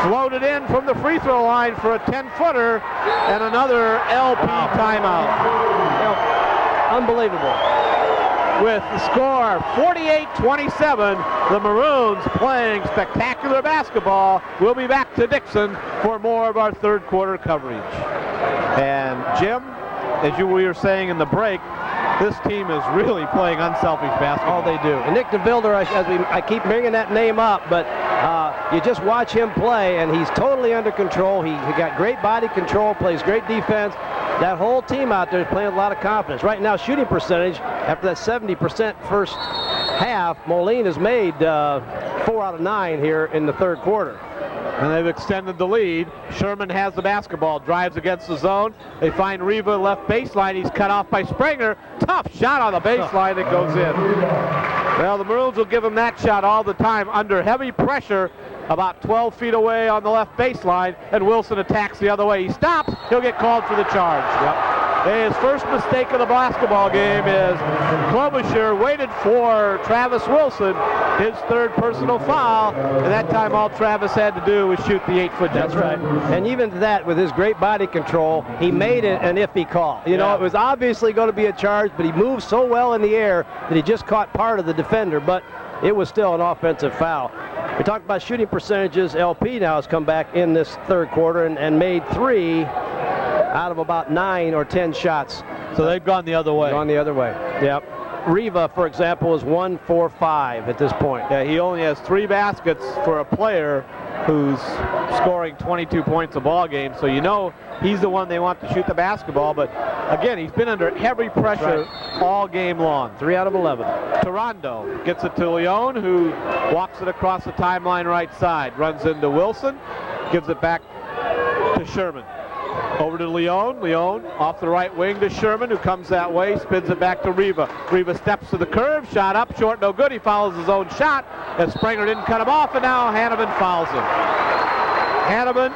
floated in from the free throw line for a 10-footer, and another LP timeout. Unbelievable. With the score 48-27, the Maroons playing spectacular basketball. We'll be back to Dixon for more of our third quarter coverage. And Jim, as we were saying in the break, this team is really playing unselfish basketball. Oh, they do. And Nick DeVilder, I keep bringing that name up, but you just watch him play, and he's totally under control. He got great body control, plays great defense. That whole team out there is playing with a lot of confidence. Right now, shooting percentage, after that 70% first half, Moline has made 4 out of 9 here in the third quarter. And they've extended the lead. Sherman has the basketball, drives against the zone. They find Riva left baseline. He's cut off by Springer. Tough shot on the baseline. It goes in. Well, the Maroons will give him that shot all the time under heavy pressure, about 12 feet away on the left baseline, and Wilson attacks the other way. He stops. He'll get called for the charge. Yep. His first mistake of the basketball game is Klobuchar waited for Travis Wilson, his third personal foul, and that time all Travis had to do was shoot the 8-foot jump. That's right. And even that, with his great body control, he made it an iffy call. You know, it was obviously going to be a charge, but he moved so well in the air that he just caught part of the defender, but it was still an offensive foul. We talked about shooting percentages. LP now has come back in this third quarter and made 3 out of about 9 or 10 shots. So they've gone the other way. Gone the other way. Yep. Riva, for example, is 1-for-5 at this point. Yeah, he only has 3 baskets for a player who's scoring 22 points a ball game. So you know he's the one they want to shoot the basketball. But again, he's been under heavy pressure all game long. 3 out of 11. Toronto gets it to Leone, who walks it across the timeline right side. Runs into Wilson, gives it back to Sherman. Over to Leone. Leone off the right wing to Sherman, who comes that way, spins it back to Riva. Riva steps to the curve, shot up, short, no good. He follows his own shot, and Springer didn't cut him off, and now Hanneman fouls him. Hanneman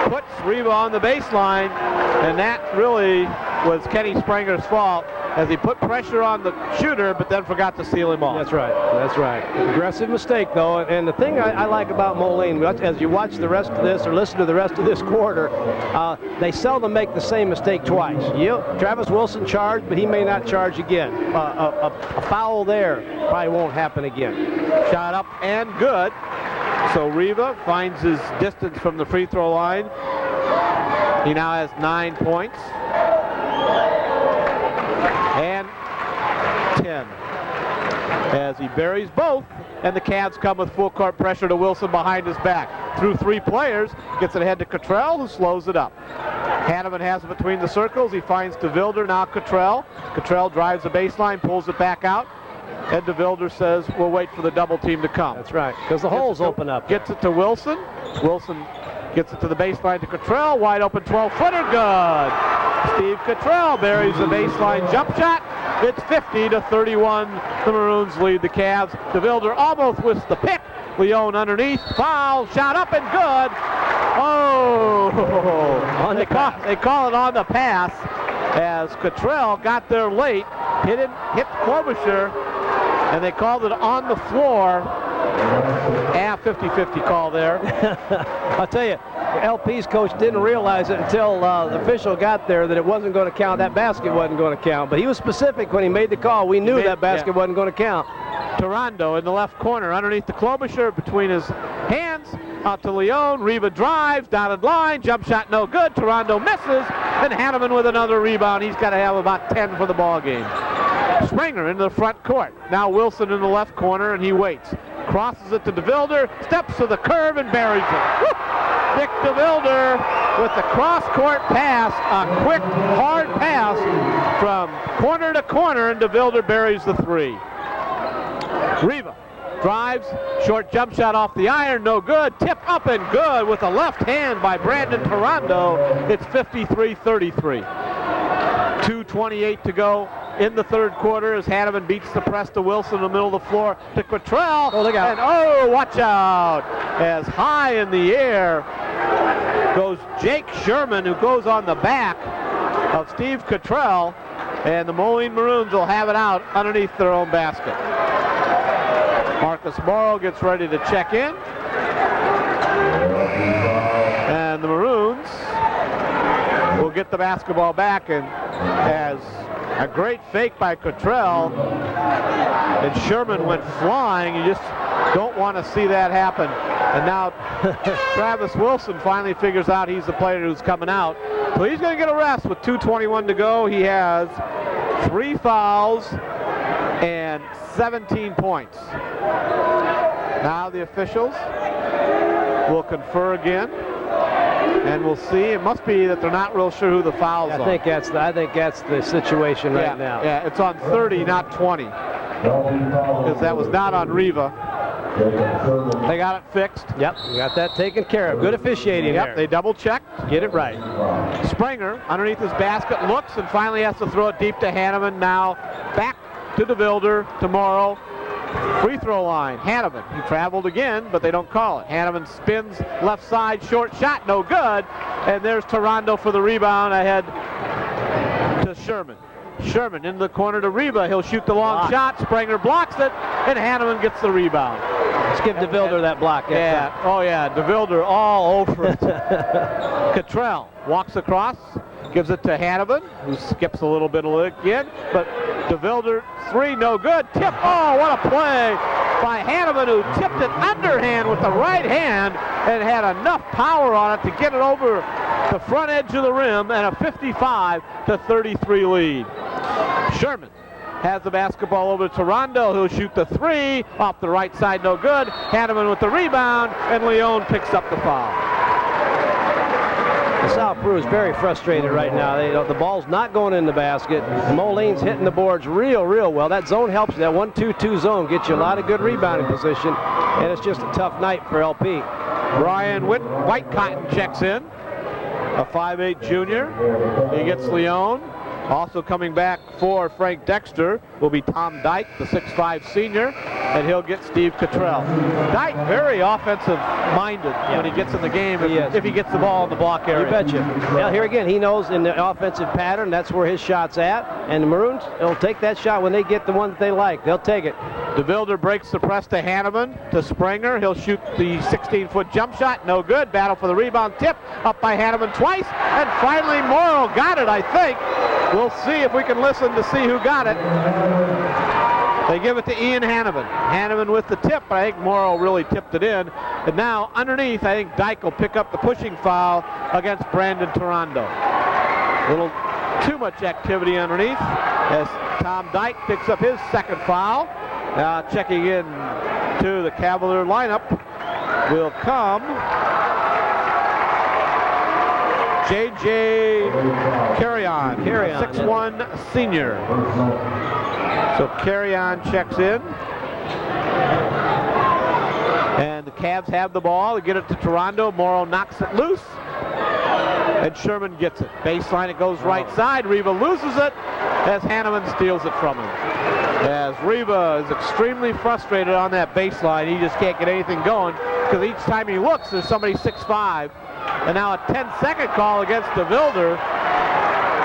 puts Riva on the baseline, and that really was Kenny Springer's fault, as he put pressure on the shooter, but then forgot to seal him off. That's right. That's right. Aggressive mistake, though. And the thing I like about Moline, as you watch the rest of this or listen to the rest of this quarter, they seldom make the same mistake twice. Travis Wilson charged, but he may not charge again. A foul there probably won't happen again. Shot up and good. So Riva finds his distance from the free throw line. He now has 9 points. And 10 as he buries both, and the Cavs come with full court pressure to Wilson behind his back. Through 3 players, gets it ahead to Cottrell, who slows it up. Hanneman has it between the circles. He finds DeVilder, now Cottrell. Cottrell drives the baseline, pulls it back out, and DeVilder says, we'll wait for the double team to come. That's right, because the holes open up. Gets it to Wilson. Wilson gets it to the baseline to Cottrell. Wide open 12-footer, good. Steve Cottrell buries the baseline jump shot. It's 50-31. The Maroons lead the Cavs. DeVilder almost with the pick. Leone underneath. Foul. Shot up and good. Oh! They call it on the pass as Cottrell got there late. Hit Klobuchar, and they called it on the floor. 50-50 call there. I'll tell you, LP's coach didn't realize it until the official got there that it wasn't going to count. That basket wasn't going to count. But he was specific when he made the call. We knew that basket wasn't going to count. Toronto in the left corner underneath the Klobuchar between his hands. out to Leone. Riva drives, dotted line, jump shot no good. Toronto misses, and Hanneman with another rebound. He's got to have about 10 for the ball game. Springer into the front court. Now Wilson in the left corner, and he waits. Crosses it to DeVilder, steps to the curve and buries it. Woo! Dick DeVilder with the cross-court pass, a quick, hard pass from corner to corner, and DeVilder buries the three. Riva drives, short jump shot off the iron, no good. Tip up and good with a left hand by Brandon Toronto. It's 53-33. 2:28 to go in the third quarter as Hanneman beats the press to Wilson in the middle of the floor to Quattrell. Oh, look out. And oh, watch out. As high in the air goes Jake Sherman, who goes on the back of Steve Quattrell, and the Moline Maroons will have it out underneath their own basket. Marcus Morrow gets ready to check in. And the Maroons will get the basketball back, and as a great fake by Quattrell, and Sherman went flying. You just don't want to see that happen. And now Travis Wilson finally figures out he's the player who's coming out. So he's going to get a rest with 2:21 to go. He has 3 fouls and 17 points. Now the officials will confer again, and we'll see. It must be that they're not real sure who the fouls are. I think that's the situation right now. Yeah, it's on 30, not 20, because that was not on Riva. They got it fixed. Yep, we got that taken care of. Good officiating there. Yep, they double-checked. Get it right. Springer, underneath his basket, looks and finally has to throw it deep to Hanneman. Now back to DeVilder, to Morrow. Free throw line, Hanneman. He traveled again, but they don't call it. Hanneman spins left side, short shot, no good. And there's Toronto for the rebound, ahead to Sherman. Sherman into the corner to Riva. He'll shoot the long shot. Springer blocks it, and Hanneman gets the rebound. Let's give DeVilder that block. Yeah. Oh, yeah. DeVilder all over it. Quattrell walks across, gives it to Hanneman, who skips a little bit again, but DeVilder, 3, no good. Tip. Oh, what a play by Hanneman, who tipped it underhand with the right hand and had enough power on it to get it over the front edge of the rim, and a 55-33 lead. Sherman has the basketball over to Toronto, who'll shoot the 3 off the right side, no good. Hanneman with the rebound, and Leone picks up the foul. LaSalle Peru is very frustrated right now. The ball's not going in the basket. Moline's hitting the boards real well. That zone helps you. That 1-2-2 zone gets you a lot of good rebounding position, and it's just a tough night for LP. Brian Whitecotton checks in, a 5'8 junior. He gets Leone. Also coming back for Frank Dexter will be Tom Dyke, the 6'5 senior, and he'll get Steve Quattrell. Dyke, very offensive-minded when he gets in the game, if he gets the ball in the block area. You betcha. Well, here again, he knows in the offensive pattern, that's where his shot's at, and the Maroons will take that shot when they get the one that they like. They'll take it. DeVilder breaks the press to Hanneman, to Springer. He'll shoot the 16-foot jump shot, no good. Battle for the rebound, tip up by Hanneman twice, and finally Morrow got it, I think. We'll see if we can listen to see who got it. They give it to Ian Hanneman. Hanneman with the tip, but I think Morrow really tipped it in. And now underneath, I think Dyke will pick up the pushing foul against Brandon Toronto. A little too much activity underneath as Tom Dyke picks up his second foul. Now checking in to the Cavalier lineup will come J.J. Carrion, 6'1 senior. So Carrion checks in. And the Cavs have the ball. They get it to Toronto. Morrow knocks it loose. And Sherman gets it. Baseline, it goes right side. Riva loses it as Hanneman steals it from him. As Riva is extremely frustrated on that baseline. He just can't get anything going because each time he looks, there's somebody 6'5". And now a 10-second call against DeVilder,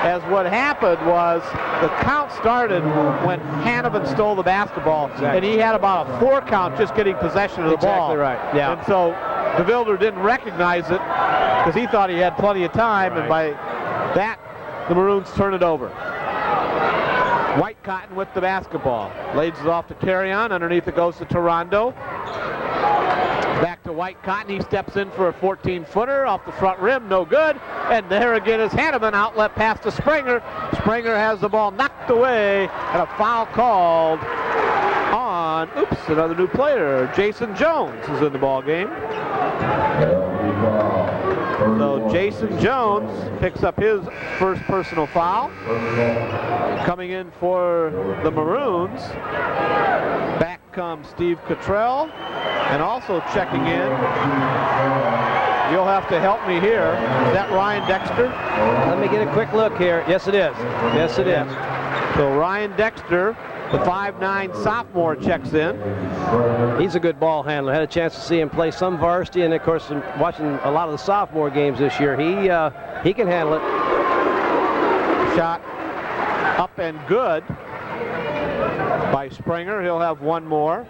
as what happened was the count started when Hanneman stole the basketball, and he had about a 4 count just getting possession of the ball. Exactly right, yeah. And so DeVilder didn't recognize it because he thought he had plenty of time, and by that, the Maroons turn it over. Whitecotton with the basketball. Lays it off to Carrion. Underneath it goes to Toronto. Back to White Cotton. He steps in for a 14-footer off the front rim. No good. And there again is Hanneman. Outlet pass to Springer. Springer has the ball knocked away, and a foul called on, another new player. Jason Jones is in the ball game. So Jason Jones picks up his first personal foul. Coming in for the Maroons, back comes Steve Cottrell, and also checking in, you'll have to help me here, is that Ryan Dexter? Let me get a quick look here. Yes, it is. Yes, it is. So Ryan Dexter, the 5'9" sophomore, checks in. He's a good ball handler. Had a chance to see him play some varsity, and of course, watching a lot of the sophomore games this year, he can handle it. Shot up and good by Springer. He'll have one more.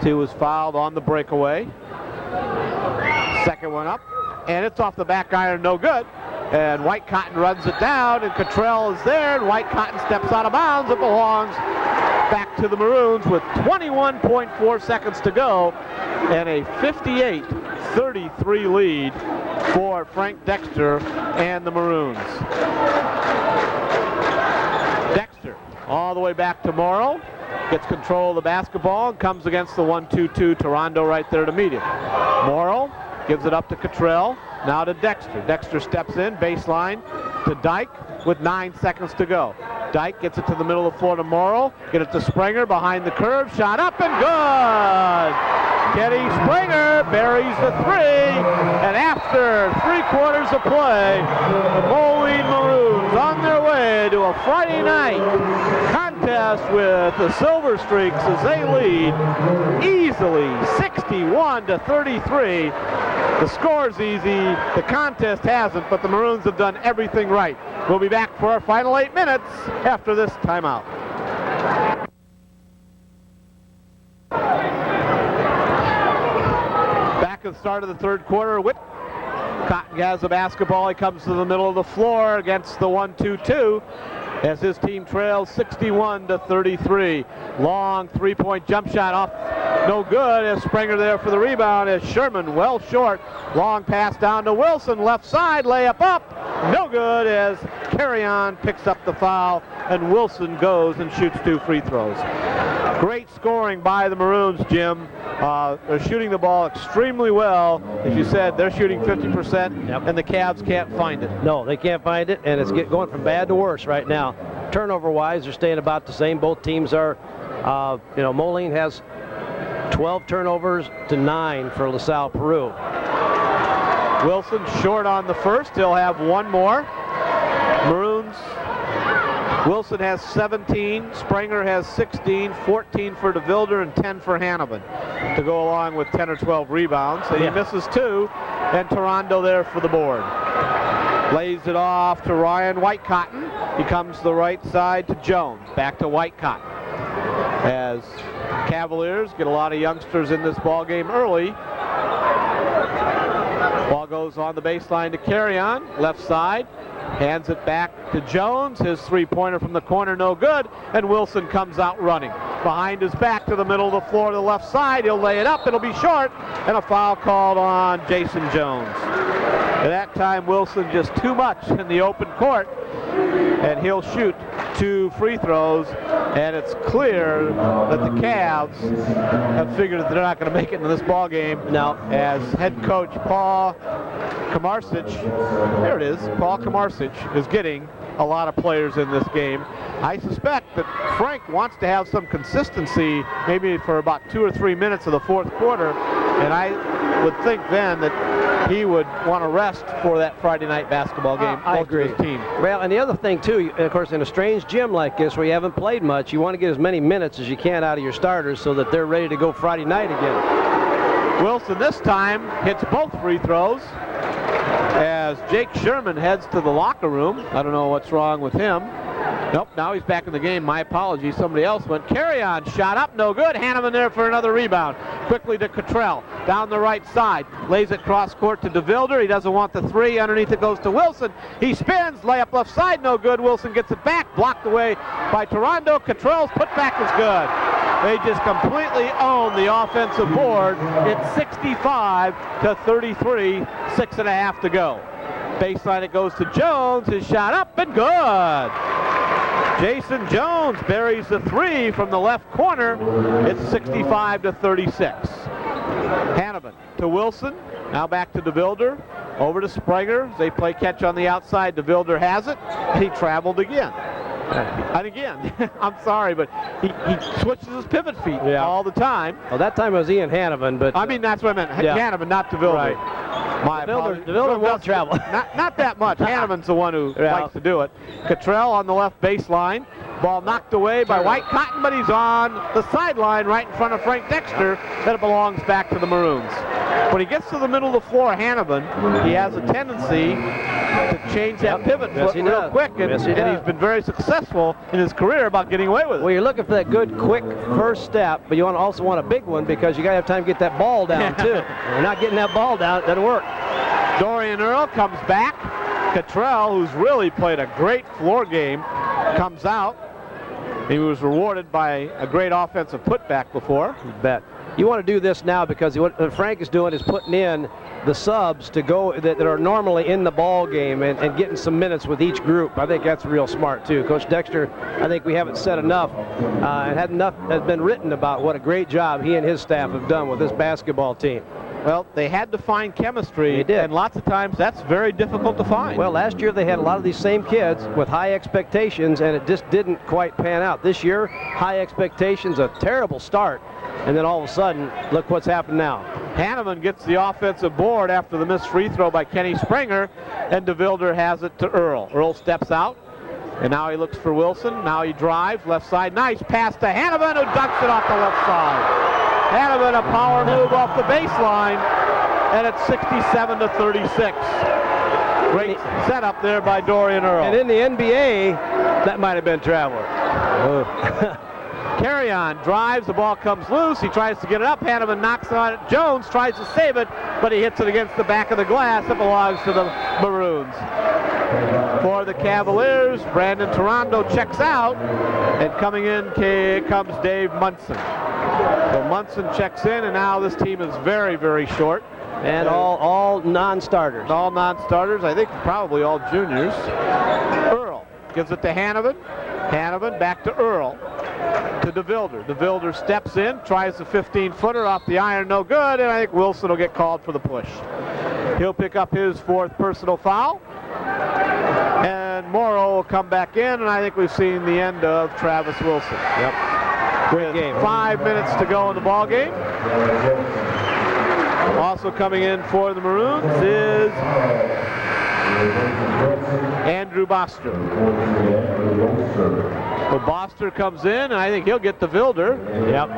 He was fouled on the breakaway. Second one up, and it's off the back iron, no good. And White Cotton runs it down, and Cottrell is there, and White Cotton steps out of bounds. It belongs back to the Maroons with 21.4 seconds to go, and a 58-33 lead for Frank Dexter and the Maroons. Dexter all the way back to Morrow, gets control of the basketball and comes against the 1-2-2 Toronto right there to meet him. Morrow gives it up to Cottrell, now to Dexter. Dexter steps in, baseline to Dyke with 9 seconds to go. Dyke gets it to the middle of the floor to Morrow, get it to Springer behind the curve, shot up and good! Kenny Springer buries the three, and after 3/4 of play, the Moline Maroons on their way to a Friday night contest with the Silver Streaks as they lead easily 61-33. The score's easy, the contest hasn't, but the Maroons have done everything right. We'll be back for our final 8 minutes after this timeout. Back at the start of the third quarter, Whit Cotton has the basketball. He comes to the middle of the floor against the 1-2-2 as his team trails 61-33. Long three-point jump shot off, no good, as Springer there for the rebound as Sherman well short. Long pass down to Wilson, left side, layup up, no good, as Carrion picks up the foul and Wilson goes and shoots 2 free throws. Great scoring by the Maroons, Jim. They're shooting the ball extremely well. As you said, they're shooting 50%, and the Cavs can't find it. No, they can't find it, and it's going from bad to worse right now. Turnover-wise, they're staying about the same. Both teams are, Moline has 12 turnovers to 9 for LaSalle, Peru. Wilson short on the first. He'll have one more. Maroons. Wilson has 17, Springer has 16, 14 for DeVilder, and 10 for Hanneman to go along with 10 or 12 rebounds. So he misses 2, and Toronto there for the board. Lays it off to Ryan White Cotton. He comes to the right side to Jones. Back to White Cotton. As Cavaliers get a lot of youngsters in this ball game early. Ball goes on the baseline to Carrion, left side. Hands it back to Jones. His three-pointer from the corner, no good. And Wilson comes out running. Behind his back to the middle of the floor to the left side. He'll lay it up. It'll be short. And a foul called on Jason Jones. At that time, Wilson just too much in the open court. And he'll shoot 2 free throws. And it's clear that the Cavs have figured that they're not going to make it in this ball game. Now, as head coach Paul Komarsic, there it is, Paul Komarsic is getting a lot of players in this game. I suspect that Frank wants to have some consistency maybe for about 2 or 3 minutes of the fourth quarter, and I would think then that he would want to rest for that Friday night basketball game. I agree. His team. Well, and the other thing too, of course, in a strange gym like this where you haven't played much, you want to get as many minutes as you can out of your starters so that they're ready to go Friday night again. Wilson this time hits both free throws as Jake Sherman heads to the locker room. I don't know what's wrong with him. Nope, now he's back in the game. My apologies. Somebody else went. Carrion shot up, no good. Hanneman there for another rebound. Quickly to Cottrell. Down the right side. Lays it cross court to DeVilder. He doesn't want the 3. Underneath it goes to Wilson. He spins. Layup left side, no good. Wilson gets it back. Blocked away by Toronto. Cottrell's putback is good. They just completely own the offensive board. It's 65-33, 6.5 to go. Baseline, it goes to Jones. His shot up and good. Jason Jones buries the 3 from the left corner. It's 65-36. Hannibin to Wilson. Now back to DeVilder. Over to Springer. They play catch on the outside. DeVilder has it. He traveled again. And again, I'm sorry, but he switches his pivot feet all the time. Well, that time it was Ian Hannibin, but... I mean, that's what I meant. Hannibin, not DeVilder. Right. DeVilder won't travel. Not that much. Hannibin's the one who likes to do it. Cottrell on the left baseline. Ball knocked away by White Cotton, but he's on the sideline right in front of Frank Dexter. Then it belongs back to the Maroons. When he gets to the middle of the floor, Hannibin, he has a tendency to change that pivot foot real quick, and he's been very successful in his career about getting away with it. Well, you're looking for that good, quick first step, but you also want a big one because you got to have time to get that ball down, too. You're not getting that ball down, it doesn't work. Dorian Earl comes back. Cottrell, who's really played a great floor game, comes out. He was rewarded by a great offensive putback before. You bet. You want to do this now because what Frank is doing is putting in the subs to go that are normally in the ball game and getting some minutes with each group. I think that's real smart too. Coach Dexter, I think we haven't said enough and has been written about what a great job he and his staff have done with this basketball team. Well, they had to find chemistry, they did. And lots of times that's very difficult to find. Well, last year they had a lot of these same kids with high expectations, and it just didn't quite pan out. This year, high expectations, a terrible start, and then all of a sudden, look what's happened now. Hannibin gets the offensive board after the missed free throw by Kenny Springer, and DeVilder has it to Earl. Earl steps out, and now he looks for Wilson. Now he drives, left side, nice pass to Hannibin, who ducks it off the left side. Hannibin, a power move off the baseline, and it's 67-36. Great setup there by Dorian Earl. And in the NBA, that might have been travel. Carry-on drives, the ball comes loose, he tries to get it up, Hannibin knocks on it, Jones tries to save it, but he hits it against the back of the glass. It belongs to the Maroons. For the Cavaliers, Brandon Toronto checks out, and coming in comes Dave Munson. So Munson checks in, and now this team is very, very short. And all non-starters. All non-starters, I think probably all juniors. Earl gives it to Hannibin. Hannibin back to Earl. To DeVilder. DeVilder steps in, tries the 15-footer off the iron, no good, and I think Wilson will get called for the push. He'll pick up his 4th personal foul. And Morrow will come back in, and I think we've seen the end of Travis Wilson. Yep. Great game. 5 minutes to go in the ball game. Also coming in for the Maroons is Andrew Boster. So Boster comes in, and I think he'll get the DeVilder. Yep.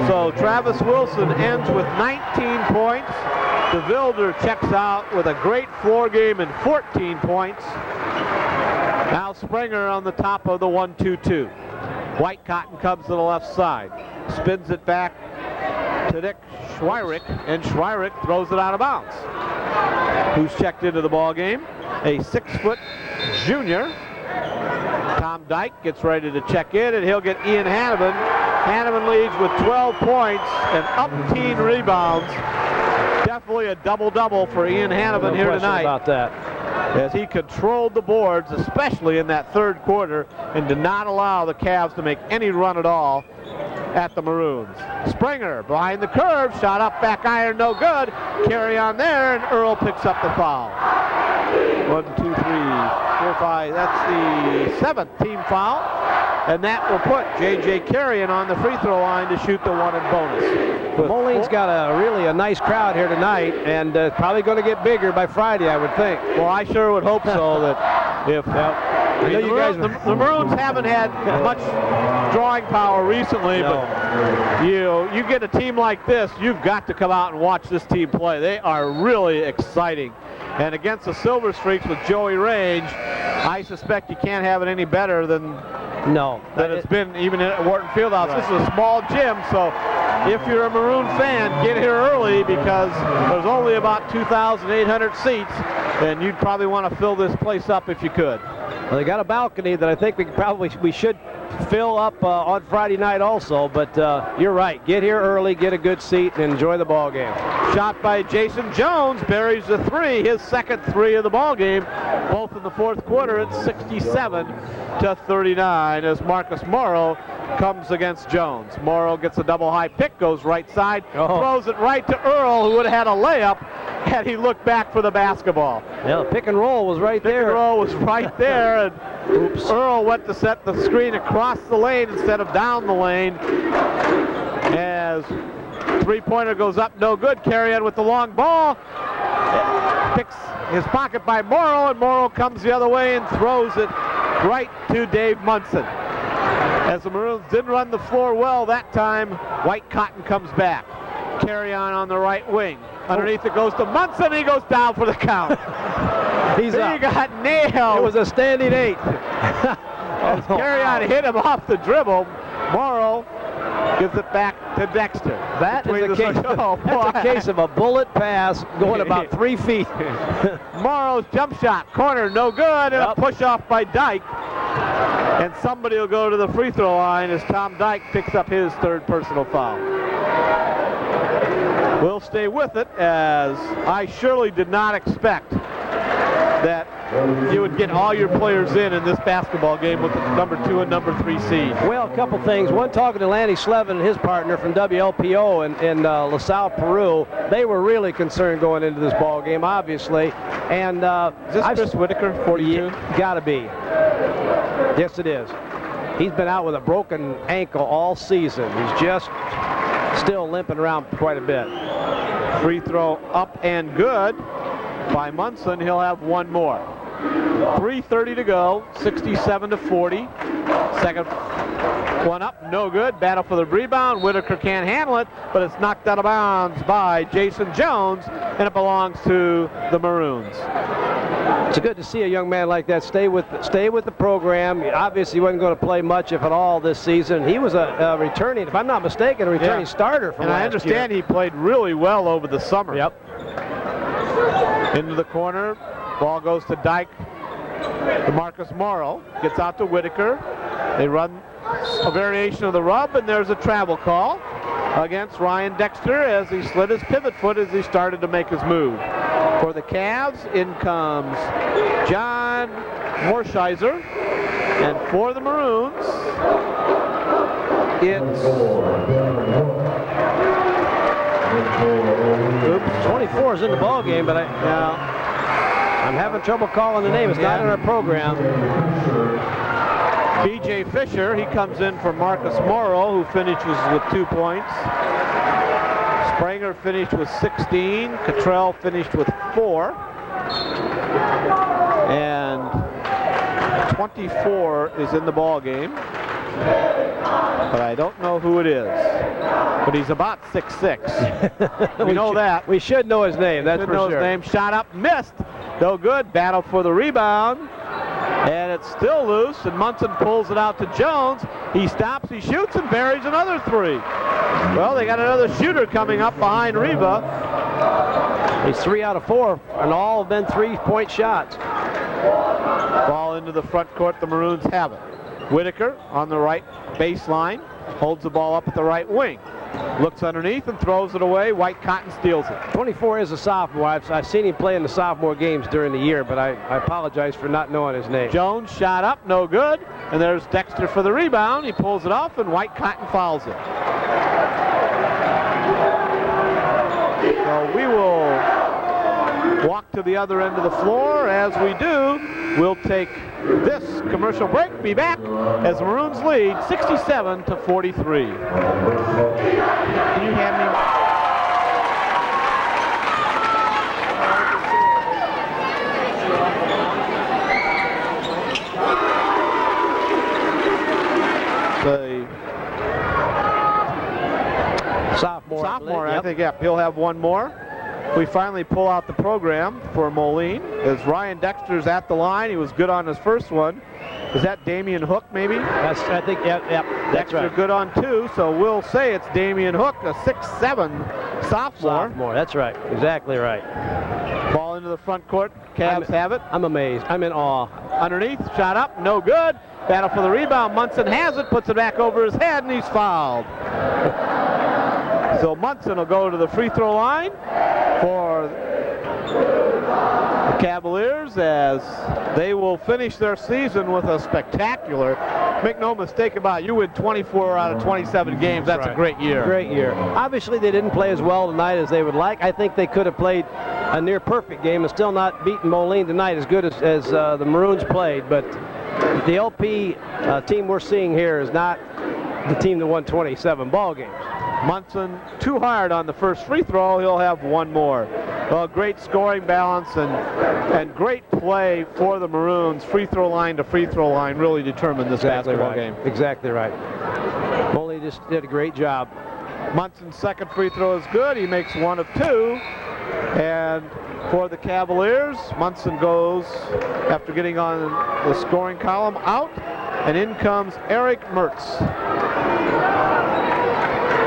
So Travis Wilson ends with 19 points. DeVilder checks out with a great floor game and 14 points. Now Springer on the top of the 1-2-2. White Cotton comes to the left side. Spins it back to Nick Schweirick, and Schweirick throws it out of bounds. Who's checked into the ball game? A 6-foot junior. Tom Dyke gets ready to check in, and he'll get Ian Hannibin. Hannibin leads with 12 points and umpteen rebounds. Definitely a double-double for Ian Hannibin here tonight. About that. As he controlled the boards, especially in that third quarter, and did not allow the Cavs to make any run at all at the Maroons. Springer behind the curve, shot up, back iron, no good. Carry on there, and Earl picks up the foul. 1, 2, 3, 4, 5. That's the 7th team foul. And that will put J.J. Carrion on the free throw line to shoot the 1 and bonus. Moline's got really a nice crowd here tonight, and probably going to get bigger by Friday, I would think. Well, I sure would hope so. That if the Maroons haven't had much drawing power recently, but you get a team like this, you've got to come out and watch this team play. They are really exciting. And against the Silver Streaks with Joey Range, I suspect you can't have it any better than it's been even at Wharton Fieldhouse. Right. This is a small gym, so if you're a Maroon fan, get here early because there's only about 2,800 seats, and you'd probably want to fill this place up if you could. Well, they got a balcony that I think we should fill up on Friday night also, but you're right. Get here early, get a good seat, and enjoy the ball game. Shot by Jason Jones, buries the three, his second three of the ball game, both in the fourth quarter. It's 67-39 as Marcus Morrow comes against Jones. Morrow gets a double high pick, goes right side, throws it right to Earl, who would have had a layup had he looked back for the basketball. Yeah, the pick and roll was right there. Pick and roll was right there, and Earl went to set the screen across the lane instead of down the lane. As three-pointer goes up, no good. Carry on with the long ball. Picks his pocket by Morrow, and Morrow comes the other way and throws it right to Dave Munson. As the Maroons didn't run the floor well that time, White Cotton comes back. Carry on the right wing. Underneath it goes to Munson. He goes down for the count. He got nailed. It was a standing 8. As Carry on hit him off the dribble, Morrow gives it back to Dexter. That is a case, that's a case of a bullet pass going about 3 feet. Morrow's jump shot, corner, no good, and a push off by Dyke. And somebody will go to the free throw line as Tom Dyke picks up his third personal foul. We'll stay with it, as I surely did not expect that you would get all your players in this basketball game with the number 2 and number 3 seed. Well, a couple things. One, talking to Lanny Slevin and his partner from WLPO in LaSalle, Peru, they were really concerned going into this ball game, obviously. And is this Chris Whitaker, 42? Gotta be. Yes, it is. He's been out with a broken ankle all season. He's just still limping around quite a bit. Free throw up and good by Munson. He'll have one more. 3:30 to go, 67-40. Second one up, no good. Battle for the rebound. Whitaker can't handle it, but it's knocked out of bounds by Jason Jones, and it belongs to the Maroons. It's good to see a young man like that stay with the program. Obviously, he wasn't going to play much, if at all, this season. He was a returning, if I'm not mistaken, a returning starter from last year. And I understand he played really well over the summer. Yep. Into the corner. Ball goes to Dyke. To Marcus Morrow. Gets out to Whitaker. They run a variation of the rub, and there's a travel call against Ryan Dexter as he slid his pivot foot as he started to make his move. For the Cavs, in comes John Morshizer. And for the Maroons, it's 24 is in the ball game, but I'm having trouble calling the name. It's not in our program. B.J. Fisher, he comes in for Marcus Morrow, who finishes with 2 points. Spranger finished with 16. Cottrell finished with 4. And 24 is in the ball game. But I don't know who it is. But he's about 6'6". We know that. We should know his name, that's for sure. His name. Shot up, missed. No good. Battle for the rebound. And it's still loose, and Munson pulls it out to Jones. He stops, he shoots, and buries another 3. Well, they got another shooter coming up behind Reba. He's 3 out of 4, and all have been 3-point shots. Ball into the front court, the Maroons have it. Whitaker on the right baseline, holds the ball up at the right wing. Looks underneath and throws it away. White Cotton steals it. 24 is a sophomore. I've seen him play in the sophomore games during the year, but I apologize for not knowing his name. Jones shot up, no good. And there's Dexter for the rebound. He pulls it off, and White Cotton fouls it. So we will walk to the other end of the floor. As we do, we'll take this commercial break. Be back as the Maroons lead 67-43. Can you hand me? The sophomore, I think. Yep, he'll have one more. We finally pull out the program for Moline as Ryan Dexter's at the line. He was good on his first one. Is that Damian Hook, maybe? I think, yep. That's Dexter right. Good on 2, so we'll say it's Damian Hook, a 6'7" sophomore. That's right. Exactly right. Ball into the front court. Cavs have it. I'm amazed. I'm in awe. Underneath, shot up, no good. Battle for the rebound. Munson has it, puts it back over his head, and he's fouled. So Munson will go to the free throw line for the Cavaliers as they will finish their season with a spectacular. Make no mistake about it, you win 24 out of 27 games. That's right. A great year. Great year. Obviously, they didn't play as well tonight as they would like. I think they could have played a near perfect game and still not beaten Moline tonight as good as the Maroons played. But the LP team we're seeing here is not the team that won 27 ball games. Munson too hard on the first free throw. He'll have one more. Well, great scoring balance and great play for the Maroons. Free throw line to free throw line really determined this basketball game. Exactly right. Moline just did a great job. Munson's second free throw is good. He makes one of two. And for the Cavaliers, Munson goes, after getting on the scoring column, out. And in comes Eric Mertz.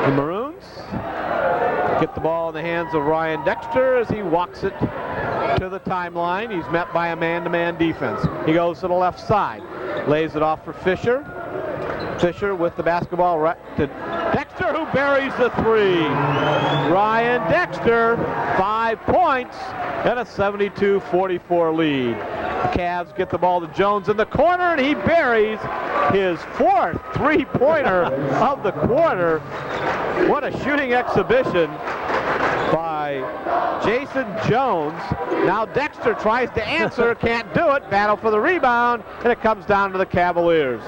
The Maroons get the ball in the hands of Ryan Dexter as he walks it to the timeline. He's met by a man-to-man defense. He goes to the left side, lays it off for Fisher. Fisher with the basketball right to Dexter, who buries the three. Ryan Dexter, 5 points and a 72-44 lead. The Cavs get the ball to Jones in the corner, and he buries his fourth three-pointer of the quarter. What a shooting exhibition by Jason Jones. Now Dexter tries to answer, can't do it. Battle for the rebound, and it comes down to the Cavaliers.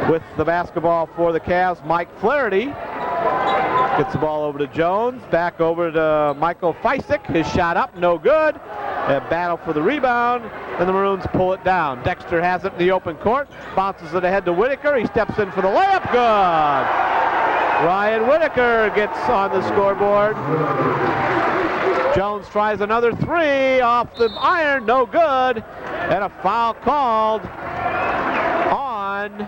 With the basketball for the Cavs, Mike Flaherty gets the ball over to Jones, back over to Michael Feisick. His shot up, no good. A battle for the rebound, and the Maroons pull it down. Dexter has it in the open court, bounces it ahead to Whitaker. He steps in for the layup, good. Ryan Whitaker gets on the scoreboard. Jones tries another three off the iron, no good. And a foul called on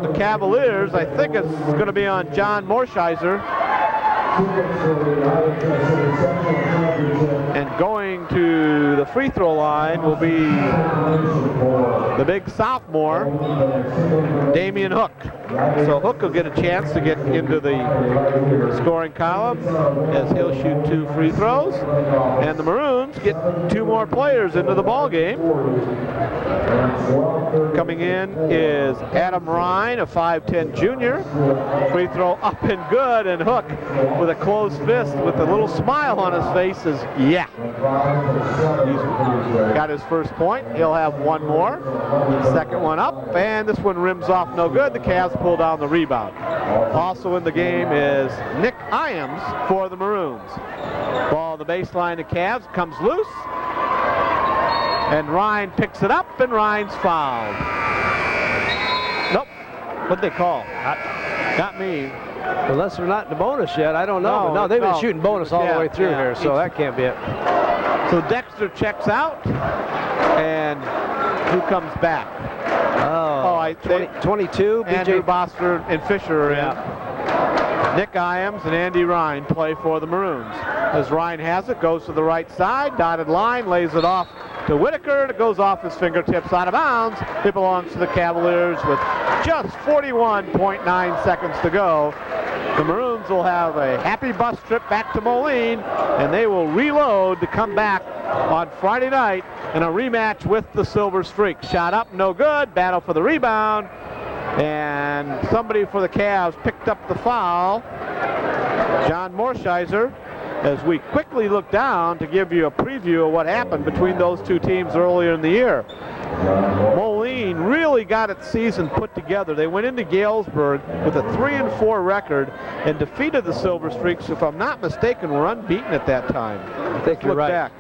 the Cavaliers. I think it's going to be on John Morsheiser. And going to the free throw line will be the big sophomore, Damian Hook. So Hook will get a chance to get into the scoring column as he'll shoot 2 free throws. And the Maroons get 2 more players into the ball game. Coming in is Adam Ryan, a 5'10 junior. Free throw up and good, and Hook with a closed fist with a little smile on his face says, yeah. He's got his first point. He'll have one more. Second one up, and this one rims off no good. The Cavs pull down the rebound. Also in the game is Nick Iams for the Maroons. Ball on the baseline to Cavs, comes loose. And Ryan picks it up, and Ryan's fouled. Nope. What'd they call? Not me. Unless we're not in the bonus yet, I don't know. No, they've been shooting bonus all the way through here, so that can't be it. So Dexter checks out, and who comes back? 22. Andrew Boster and Fisher are in. Nick Iams and Andy Ryan play for the Maroons. As Ryan has it, goes to the right side, dotted line, lays it off to Whitaker. It goes off his fingertips out of bounds. It belongs to the Cavaliers with just 41.9 seconds to go. The Maroons will have a happy bus trip back to Moline, and they will reload to come back on Friday night in a rematch with the Silver Streak. Shot up, no good. Battle for the rebound. And somebody for the Cavs picked up the foul. John Morsheiser, as we quickly look down to give you a preview of what happened between those two teams earlier in the year. Moline really got its season put together. They went into Galesburg with a 3-4 record and defeated the Silver Streaks. If I'm not mistaken, were unbeaten at that time. I think you're right.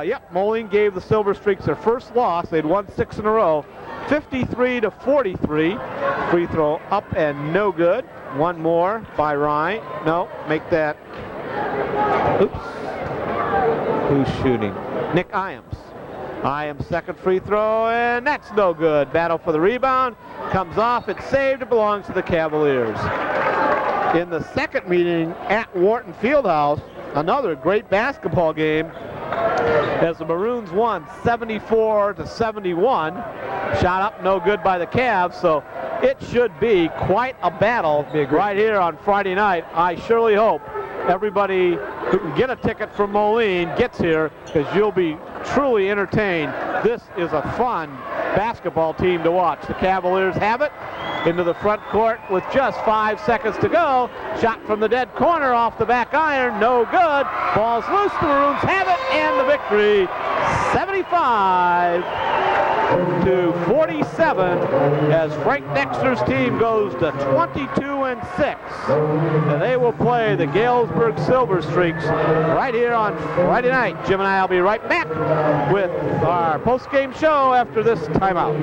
Yep, Moline gave the Silver Streaks their first loss. They'd won 6 in a row, 53-43. Free throw up and no good. One more by Ryan. No, make that. Oops. Who's shooting? Nick Iams. Iams' second free throw, and that's no good. Battle for the rebound. Comes off. It's saved. It belongs to the Cavaliers. In the second meeting at Wharton Fieldhouse, another great basketball game. as the Maroons won 74-71. Shot up, no good by the Cavs, so it should be quite a battle right here on Friday night. I surely hope everybody who can get a ticket from Moline gets here, because you'll be truly entertained. This is a fun basketball team to watch. The Cavaliers have it into the front court with just 5 seconds to go. Shot from the dead corner off the back iron, no good. Ball's loose, the Maroons have it, and the victory 75-47 as Frank Dexter's team goes to 22-6. And they will play the Galesburg Silver Streaks right here on Friday night. Jim and I will be right back with our post-game show after this timeout.